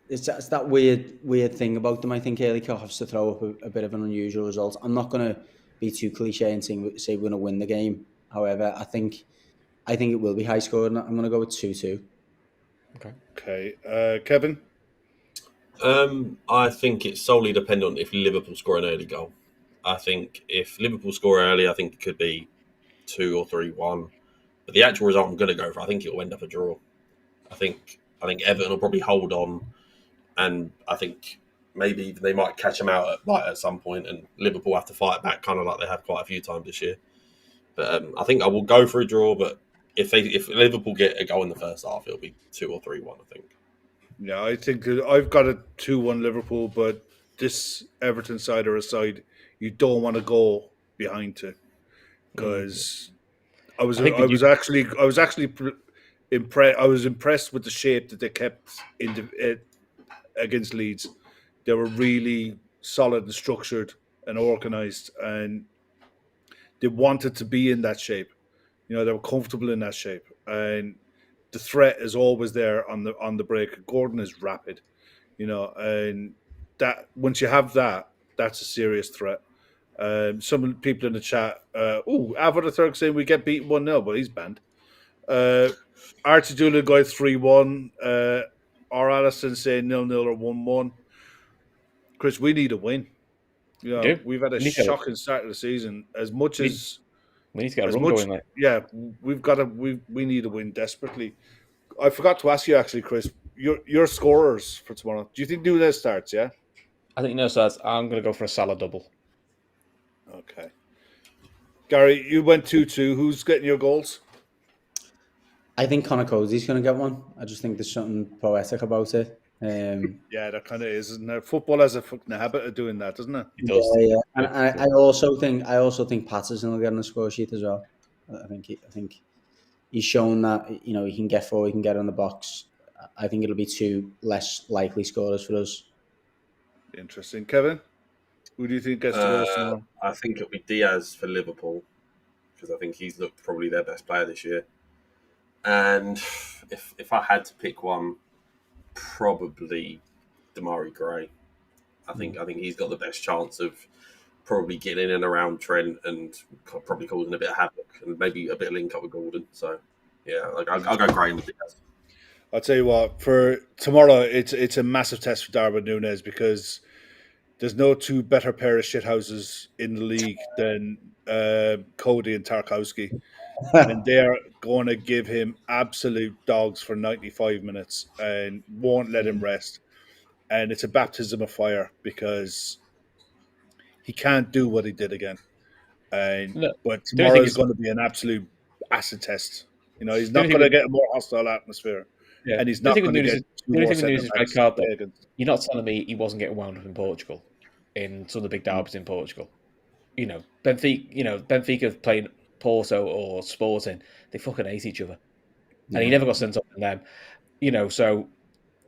Speaker 4: it's that weird thing about them. I think early kickoffs to throw up a bit of an unusual result. I'm not going to be too cliche and say we're going to win the game. However, I think it will be high scoring. I'm going to go with 2-2.
Speaker 1: Okay. Kevin?
Speaker 2: I think it's solely dependent on if Liverpool score an early goal. I think if Liverpool score early, I think it could be 2 or 3-1. But the actual result I'm going to go for, I think it will end up a draw. I think Everton will probably hold on, and I think maybe they might catch them out at some point, and Liverpool have to fight back, kind of like they have quite a few times this year. But I think I will go for a draw. But if Liverpool get a goal in the first half, it'll be 2 or 3-1. I think.
Speaker 1: Yeah, I think I've got a 2-1 Liverpool, but this Everton side are a side you don't want to go behind to, because I was actually impressed. I was impressed with the shape that they kept against Leeds. They were really solid and structured and organised, and they wanted to be in that shape. You know, they were comfortable in that shape, and the threat is always there on the break. Gordon is rapid, you know, and that once you have that, that's a serious threat. Some people in the chat, Avon the Third saying we get beaten 1-0, but he's banned. Archie Dula going 3-1. R. Allison saying 0-0 or 1-1. Chris, we need a win. You know, we've had a shocking start of the season.
Speaker 3: We need to get a run going, mate.
Speaker 1: Yeah, we need a win desperately. I forgot to ask you actually, Chris. Your scorers for tomorrow. Do you think Nunez starts? Yeah,
Speaker 3: I think no starts. I'm going to go for a Salah double.
Speaker 1: Okay, Gary, you went 2-2. Who's getting your goals?
Speaker 4: I think Connor Cody's going to get one. I just think there's something poetic about it.
Speaker 1: Yeah, that kind of is, isn't it? Football has a fucking habit of doing that, doesn't it?
Speaker 3: It does.
Speaker 4: Yeah. And I also think Patterson will get on the score sheet as well. I think he's shown that he can get forward, he can get on the box. I think it'll be 2 less likely scorers for us.
Speaker 1: Interesting, Kevin. Who do you think gets the goals tomorrow?
Speaker 2: I think it'll be Diaz for Liverpool, because I think he's looked probably their best player this year. And if I had to pick one, probably Damari Gray. I think he's got the best chance of probably getting in and around Trent and probably causing a bit of havoc and maybe a bit of link up with Gordon. So yeah, I'll go Gray with Diaz.
Speaker 1: I'll tell you what, for tomorrow, it's a massive test for Darwin Núñez, because there's no 2 better pair of shithouses in the league than Cody and Tarkowski. And they're going to give him absolute dogs for 95 minutes and won't let him rest. And it's a baptism of fire, because he can't do what he did again. But tomorrow is going to be an absolute acid test. You know, he's not going to get a more hostile atmosphere.
Speaker 3: Yeah.
Speaker 1: And he's not going to get
Speaker 3: red card, though. You're not telling me he wasn't getting wound up in Portugal, in some of the big derbies in Portugal. You know, Benfica playing Porto or Sporting, they fucking hate each other. And he never got sent off in them. You know, so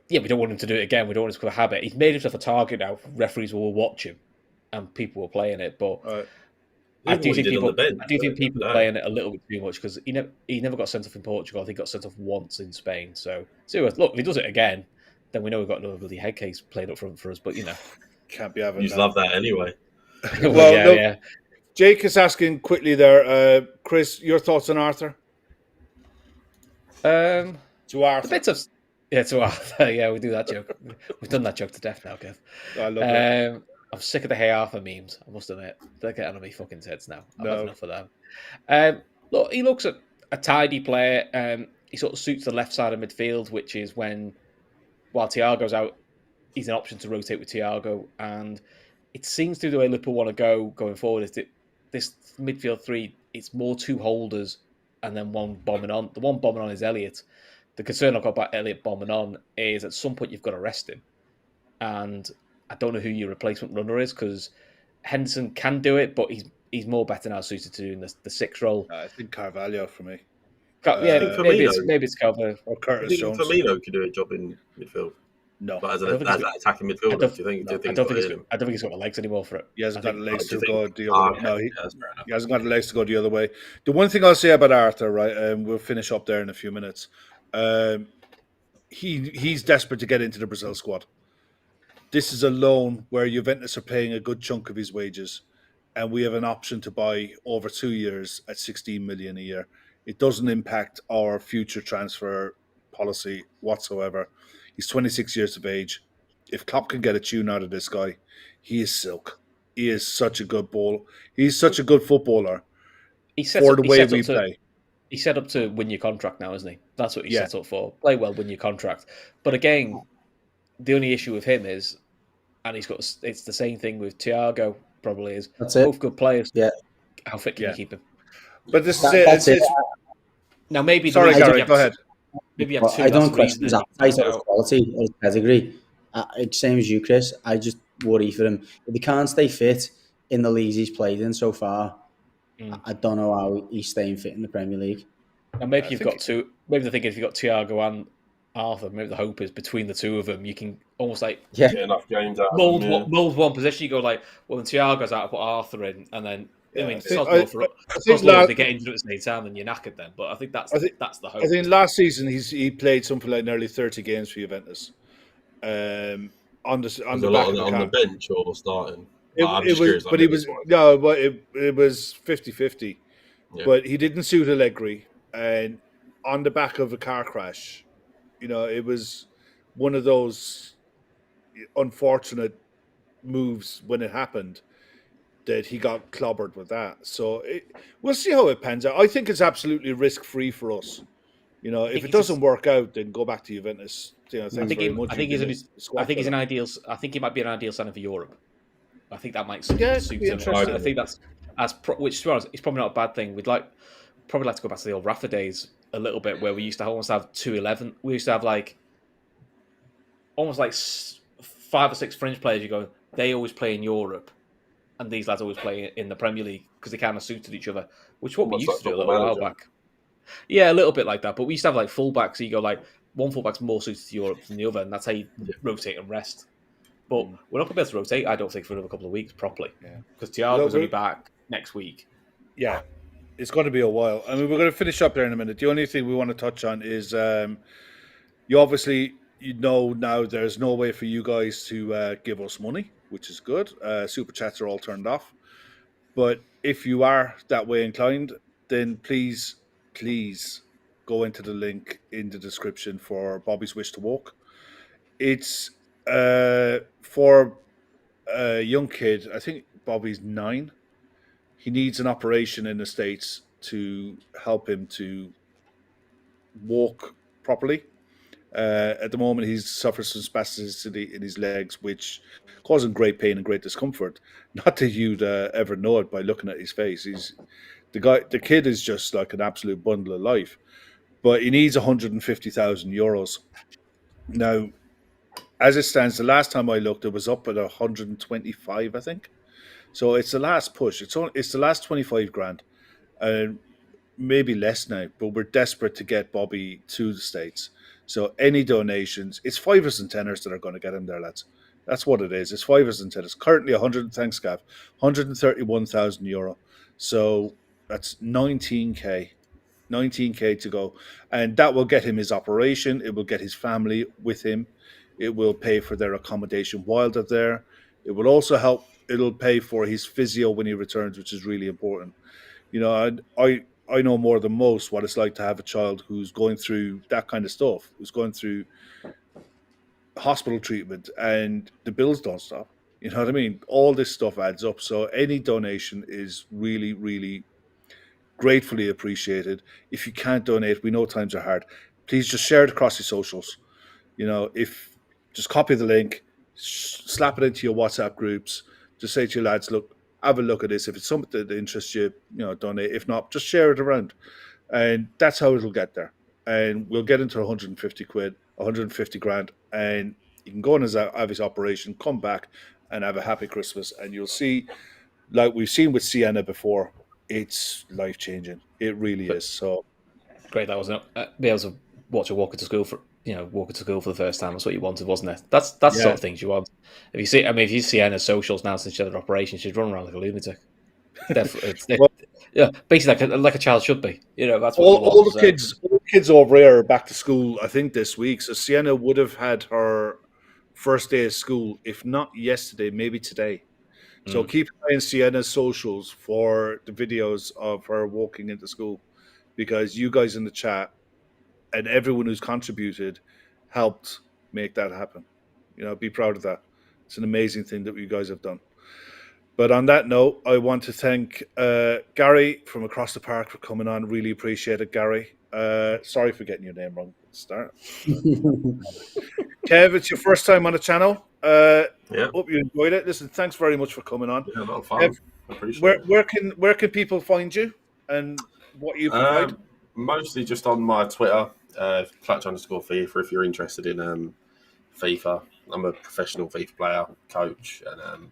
Speaker 3: yeah, we don't want him to do it again. We don't want him to become a habit. He's made himself a target now. Referees will watch him and people will play in it. But I do think people are playing it a little bit too much, because he never got sent off in Portugal. I think he got sent off once in Spain. So look, if he does it again, then we know we've got another bloody head case played up front for us. But
Speaker 1: can't be having.
Speaker 2: You love that anyway.
Speaker 1: Well, yeah. Jake is asking quickly there, Chris, your thoughts on Arthur?
Speaker 3: To
Speaker 1: Arthur.
Speaker 3: To Arthur. Yeah, we do that joke. We've done that joke to death now, Kev.
Speaker 1: I love it.
Speaker 3: I'm sick of the Hey Arthur memes, I must admit. They're getting on me fucking heads now. I've had enough of them. Look, he looks a tidy player. He sort of suits the left side of midfield, which is while Thiago's out, he's an option to rotate with Thiago. And it seems to be the way Liverpool want to going forward, is that this midfield 3, it's more 2 holders and then 1 bombing on. The 1 bombing on is Elliott. The concern I've got about Elliott bombing on is at some point you've got to rest him. And I don't know who your replacement runner is, because Henderson can do it, but he's more better now suited to doing the 6 role.
Speaker 1: I think Carvalho for me.
Speaker 3: Yeah,
Speaker 2: think
Speaker 3: maybe
Speaker 2: Firmino-
Speaker 3: it's Calvert.
Speaker 1: Or
Speaker 2: Do
Speaker 1: Curtis
Speaker 2: you think
Speaker 1: Jones.
Speaker 2: Firmino could do a job in midfield?
Speaker 1: No.
Speaker 2: Like as
Speaker 3: I don't think
Speaker 2: an
Speaker 3: he's
Speaker 2: attacking midfielder?
Speaker 3: don't-
Speaker 2: Do you think
Speaker 3: I
Speaker 2: he's
Speaker 3: don't
Speaker 2: got
Speaker 3: think
Speaker 2: it in him?
Speaker 3: I don't think he's got the legs anymore for it.
Speaker 1: He hasn't
Speaker 3: I
Speaker 1: got the
Speaker 3: think-
Speaker 1: legs
Speaker 2: do
Speaker 1: to
Speaker 2: you
Speaker 1: go
Speaker 2: think?
Speaker 1: the other way.
Speaker 2: Okay.
Speaker 1: No,
Speaker 2: Yeah, that's fair enough.
Speaker 1: he hasn't got the legs to go the other way. The one thing I'll say about Arthur, right, and we'll finish up there in a few minutes. He's desperate to get into the Brazil squad. This is a loan where Juventus are paying a good chunk of his wages, and we have an option to buy over 2 years at 16 million a year. It doesn't impact our future transfer policy whatsoever. He's 26 years of age. If Klopp can get a tune out of this guy, he is silk. He is such a good ball. He's such a good footballer for the way we play.
Speaker 3: He's set up to win your contract now, isn't he? That's what he's
Speaker 1: Yeah.
Speaker 3: set up for. Play well, win your contract. But again, the only issue with him is, and it's the same thing with Thiago, probably is.
Speaker 4: That's it.
Speaker 3: Both good players.
Speaker 4: Yeah.
Speaker 3: How fit can
Speaker 1: Yeah.
Speaker 3: you keep him?
Speaker 1: But this
Speaker 4: That-
Speaker 1: is
Speaker 4: that's it.
Speaker 3: Now, maybe
Speaker 1: Sorry,
Speaker 3: maybe
Speaker 1: Gary,
Speaker 3: you have
Speaker 1: go ahead.
Speaker 3: Maybe you
Speaker 4: But
Speaker 3: have two.
Speaker 4: I don't
Speaker 3: that's the
Speaker 4: question
Speaker 3: reason
Speaker 4: his
Speaker 3: that
Speaker 4: appetite or his quality or his pedigree. It's same as you, Chris. I just worry for him. If he can't stay fit in the leagues he's played in so far, I don't know how he's staying fit in the Premier League.
Speaker 3: And maybe you've got two. Maybe the thing is, if you've got Thiago and Arthur, maybe the hope is between the two of them, you can almost like
Speaker 4: Yeah.
Speaker 2: Get enough games out of
Speaker 3: mold
Speaker 2: him, yeah.
Speaker 3: mold one position. You go like, well, when Thiago's out, I put Arthur in, and then I mean,
Speaker 1: I think
Speaker 3: Soslow, if they get injured at the same time, then you're knackered then. But I think that's the hope.
Speaker 1: I think last season he played something like nearly 30 games for Juventus. On the
Speaker 2: Was
Speaker 1: back
Speaker 2: a lot
Speaker 1: of the
Speaker 2: on the
Speaker 1: camp.
Speaker 2: bench or starting?
Speaker 1: It was 50-50.
Speaker 2: Yeah.
Speaker 1: But he didn't suit Allegri, and on the back of a car crash, it was one of those unfortunate moves when it happened that he got clobbered with that. So we'll see how it pans out. I think it's absolutely risk-free for us. If it doesn't work out, then go back to Juventus. Thanks very much.
Speaker 3: I think he's an ideal. I think he might be an ideal signing for Europe. I think that might suit him. I think which to be honest, it's probably not a bad thing. We'd probably like to go back to the old Rafa days a little bit, where we used to almost have 2-11. We used to have almost like 5 or 6 French players. You go, they always play in Europe, and these lads always play in the Premier League because they kind of suited each other. Which is what we used to do a little while back. Yeah, a little bit like that. But we used to have fullbacks. So you go one fullback's more suited to Europe than the other, and that's how you rotate and rest. But we're not going to be able to rotate, I don't think, for another couple of weeks properly. Because Thiago's only back next week.
Speaker 1: Yeah, it's going to be a while. I mean, we're going to finish up there in a minute. The only thing we want to touch on is you obviously now there's no way for you guys to give us money, which is good. Super chats are all turned off. But if you are that way inclined, then please go into the link in the description for Bobby's Wish to Walk. It's for a young kid. I think Bobby's 9. He needs an operation in the States to help him to walk properly. At the moment, he suffers from spasticity in his legs, which causes him great pain and great discomfort. Not that you'd ever know it by looking at his face. The kid is just like an absolute bundle of life. But he needs 150,000 euros. Now, as it stands, the last time I looked, it was up at 125, I think. So it's the last push. It's the last 25 grand, and maybe less now. But we're desperate to get Bobby to the States. So any donations, it's 5ers and 10ers that are going to get him there, lads. That's what it is. It's 5ers and 10ers. Currently, 131,000 euro. So that's 19k. 19k to go, and that will get him his operation. It will get his family with him. It will pay for their accommodation while they're there. It will also help. It'll pay for his physio when he returns, which is really important. I know more than most what it's like to have a child who's going through that kind of stuff, who's going through hospital treatment, and the bills don't stop. You know what I mean? All this stuff adds up. So any donation is really, really gratefully appreciated. If you can't donate, we know times are hard. Please just share it across your socials. If just copy the link, slap it into your WhatsApp groups. Just say to your lads, look, have a look at this. If it's something that interests you, donate. If not, just share it around. And that's how it'll get there. And we'll get into 150 quid, 150 grand. And you can go on have his operation, come back and have a happy Christmas. And you'll see like we've seen with Sienna before, it's life changing. It really is. So
Speaker 3: great that wasn't be able to watch her walking to school for the first time. That's what you wanted, wasn't it? That's the sort of things you want. If you see Sienna's socials now since she had her operation, she's running around like a lunatic. Definitely, yeah, basically like a child should be. That's what you want.
Speaker 1: All the kids over here are back to school, I think, this week. So Sienna would have had her first day of school, if not yesterday, maybe today. So keep an eye on Sienna's socials for the videos of her walking into school, because you guys in the chat and everyone who's contributed helped make that happen. Be proud of that. It's an amazing thing that you guys have done. But on that note, I want to thank Gary from across the park for coming on. Really appreciate it, Gary. Sorry for getting your name wrong at the start. Kev, it's your first time on the channel. Hope you enjoyed it. Listen, thanks very much for coming on.
Speaker 2: Yeah, a lot of fun.
Speaker 1: Kev,
Speaker 2: I appreciate it.
Speaker 1: Where can people find you and what you provide?
Speaker 2: Mostly just on my Twitter, Clutch_FIFA, if you're interested in FIFA. I'm a professional FIFA player, coach, and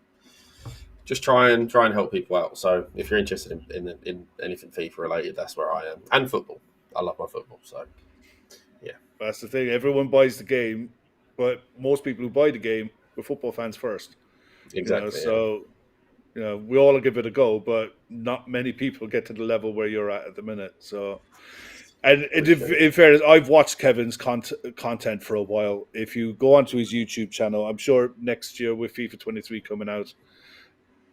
Speaker 2: just try and help people out. So if you're interested in anything FIFA related, that's where I am. And football. I love my football. So yeah.
Speaker 1: That's the thing. Everyone buys the game, but most people who buy the game are football fans first.
Speaker 2: Exactly.
Speaker 1: So we all give it a go, but not many people get to the level where you're at the minute. So, and in fairness, I've watched Kevin's content for a while. If you go onto his YouTube channel, I'm sure next year with FIFA 23 coming out,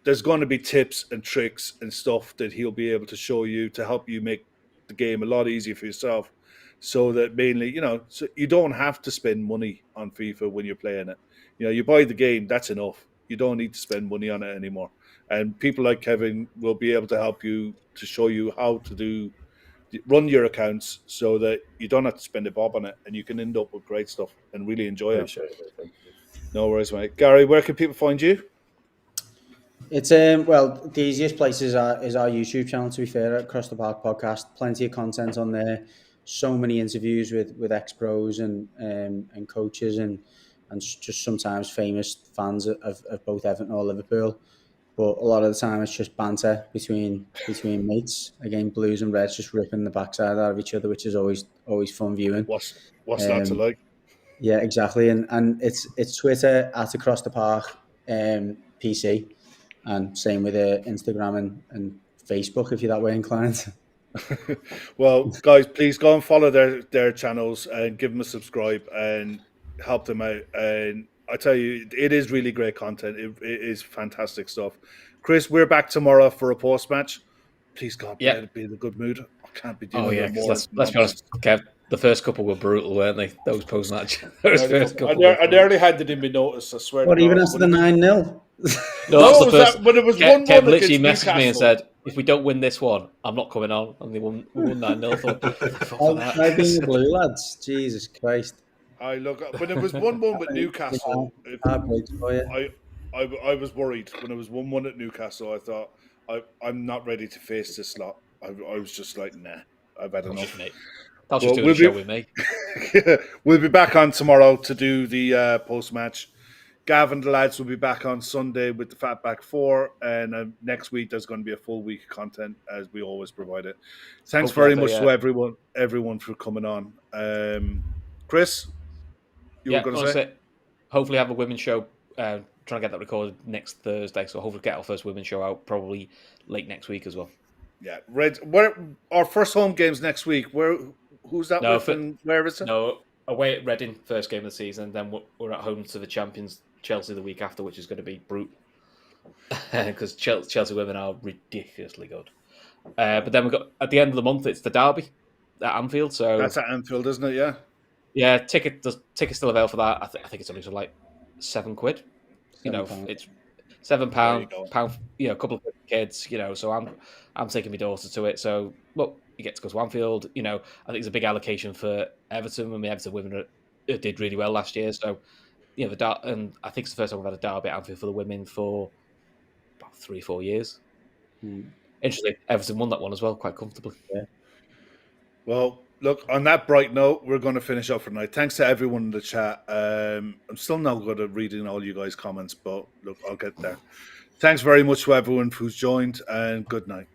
Speaker 1: there's going to be tips and tricks and stuff that he'll be able to show you to help you make the game a lot easier for yourself. So that mainly, so you don't have to spend money on FIFA when you're playing it. You buy the game, that's enough. You don't need to spend money on it anymore. And people like Kevin will be able to help you to show you how to run your accounts so that you don't have to spend a bob on it and you can end up with great stuff and really enjoy it. No worries, mate. Gary, where can people find you?
Speaker 4: It's the easiest place is our YouTube channel, to be fair, Across the Park Podcast. Plenty of content on there. So many interviews with ex-pros and coaches and just sometimes famous fans of both Everton or Liverpool. But a lot of the time it's just banter between mates. Again, Blues and Reds just ripping the backside out of each other, which is always fun viewing.
Speaker 1: What's that to like?
Speaker 4: Yeah, exactly. And it's Twitter at Across the Park PC. And same with Instagram and Facebook if you're that way inclined.
Speaker 1: Well, guys, please go and follow their channels and give them a subscribe and help them out. And I tell you, it is really great content. It is fantastic stuff. Chris, we're back tomorrow for a post match. Please, God, be in a good mood. I can't be dealing with more.
Speaker 3: Let's be honest, Kev. The first couple were brutal, weren't they? Those post match. I
Speaker 1: nearly handed him a notice. I swear.
Speaker 4: What, even after the 9-0?
Speaker 3: No, that was the first.
Speaker 1: When it was
Speaker 3: Kev
Speaker 1: 1-1
Speaker 3: literally messaged
Speaker 1: Newcastle.
Speaker 3: me and said, "If we don't win this one, I'm not coming on." And they won 9-0.
Speaker 4: I've been the blue lads. Jesus Christ!
Speaker 1: When it was 1-1 with Newcastle, I was worried. When it was 1-1 at Newcastle, I thought I'm not ready to face this lot. I was just like, nah, I've had enough.
Speaker 3: That's just doing a show with me.
Speaker 1: We'll be back on tomorrow to do the post-match. Gav and the lads will be back on Sunday with the Fatback 4, and next week there's going to be a full week of content as we always provide it. Thanks very much to everyone for coming on. Chris, you were going to say?
Speaker 3: Hopefully have a women's show. Trying to get that recorded next Thursday, so hopefully get our first women's show out probably late next week as well.
Speaker 1: Yeah, Reds. Where our first home games next week? Who's that with? And where is it?
Speaker 3: No, away at Reading, first game of the season. Then we're at home to the champions Chelsea the week after, which is going to be brutal because Chelsea women are ridiculously good. But then we've got at the end of the month it's the Derby at Anfield. So
Speaker 1: that's at Anfield, isn't it? Yeah.
Speaker 3: Yeah, tickets still available for that. I think it's only like £7. It's £7, pound. A couple of kids. So I'm taking my daughter to it. So you get to go to Anfield. I think it's a big allocation for Everton. Everton women did really well last year. So and I think it's the first time we've had a derby at Anfield for the women for about 3-4 years. Interesting. Everton won that one as well, quite comfortably.
Speaker 4: Yeah.
Speaker 1: Well, look, on that bright note, we're going to finish up for tonight. Thanks to everyone in the chat. I'm still not good at reading all you guys' comments, but look, I'll get there. Thanks very much to everyone who's joined, and good night.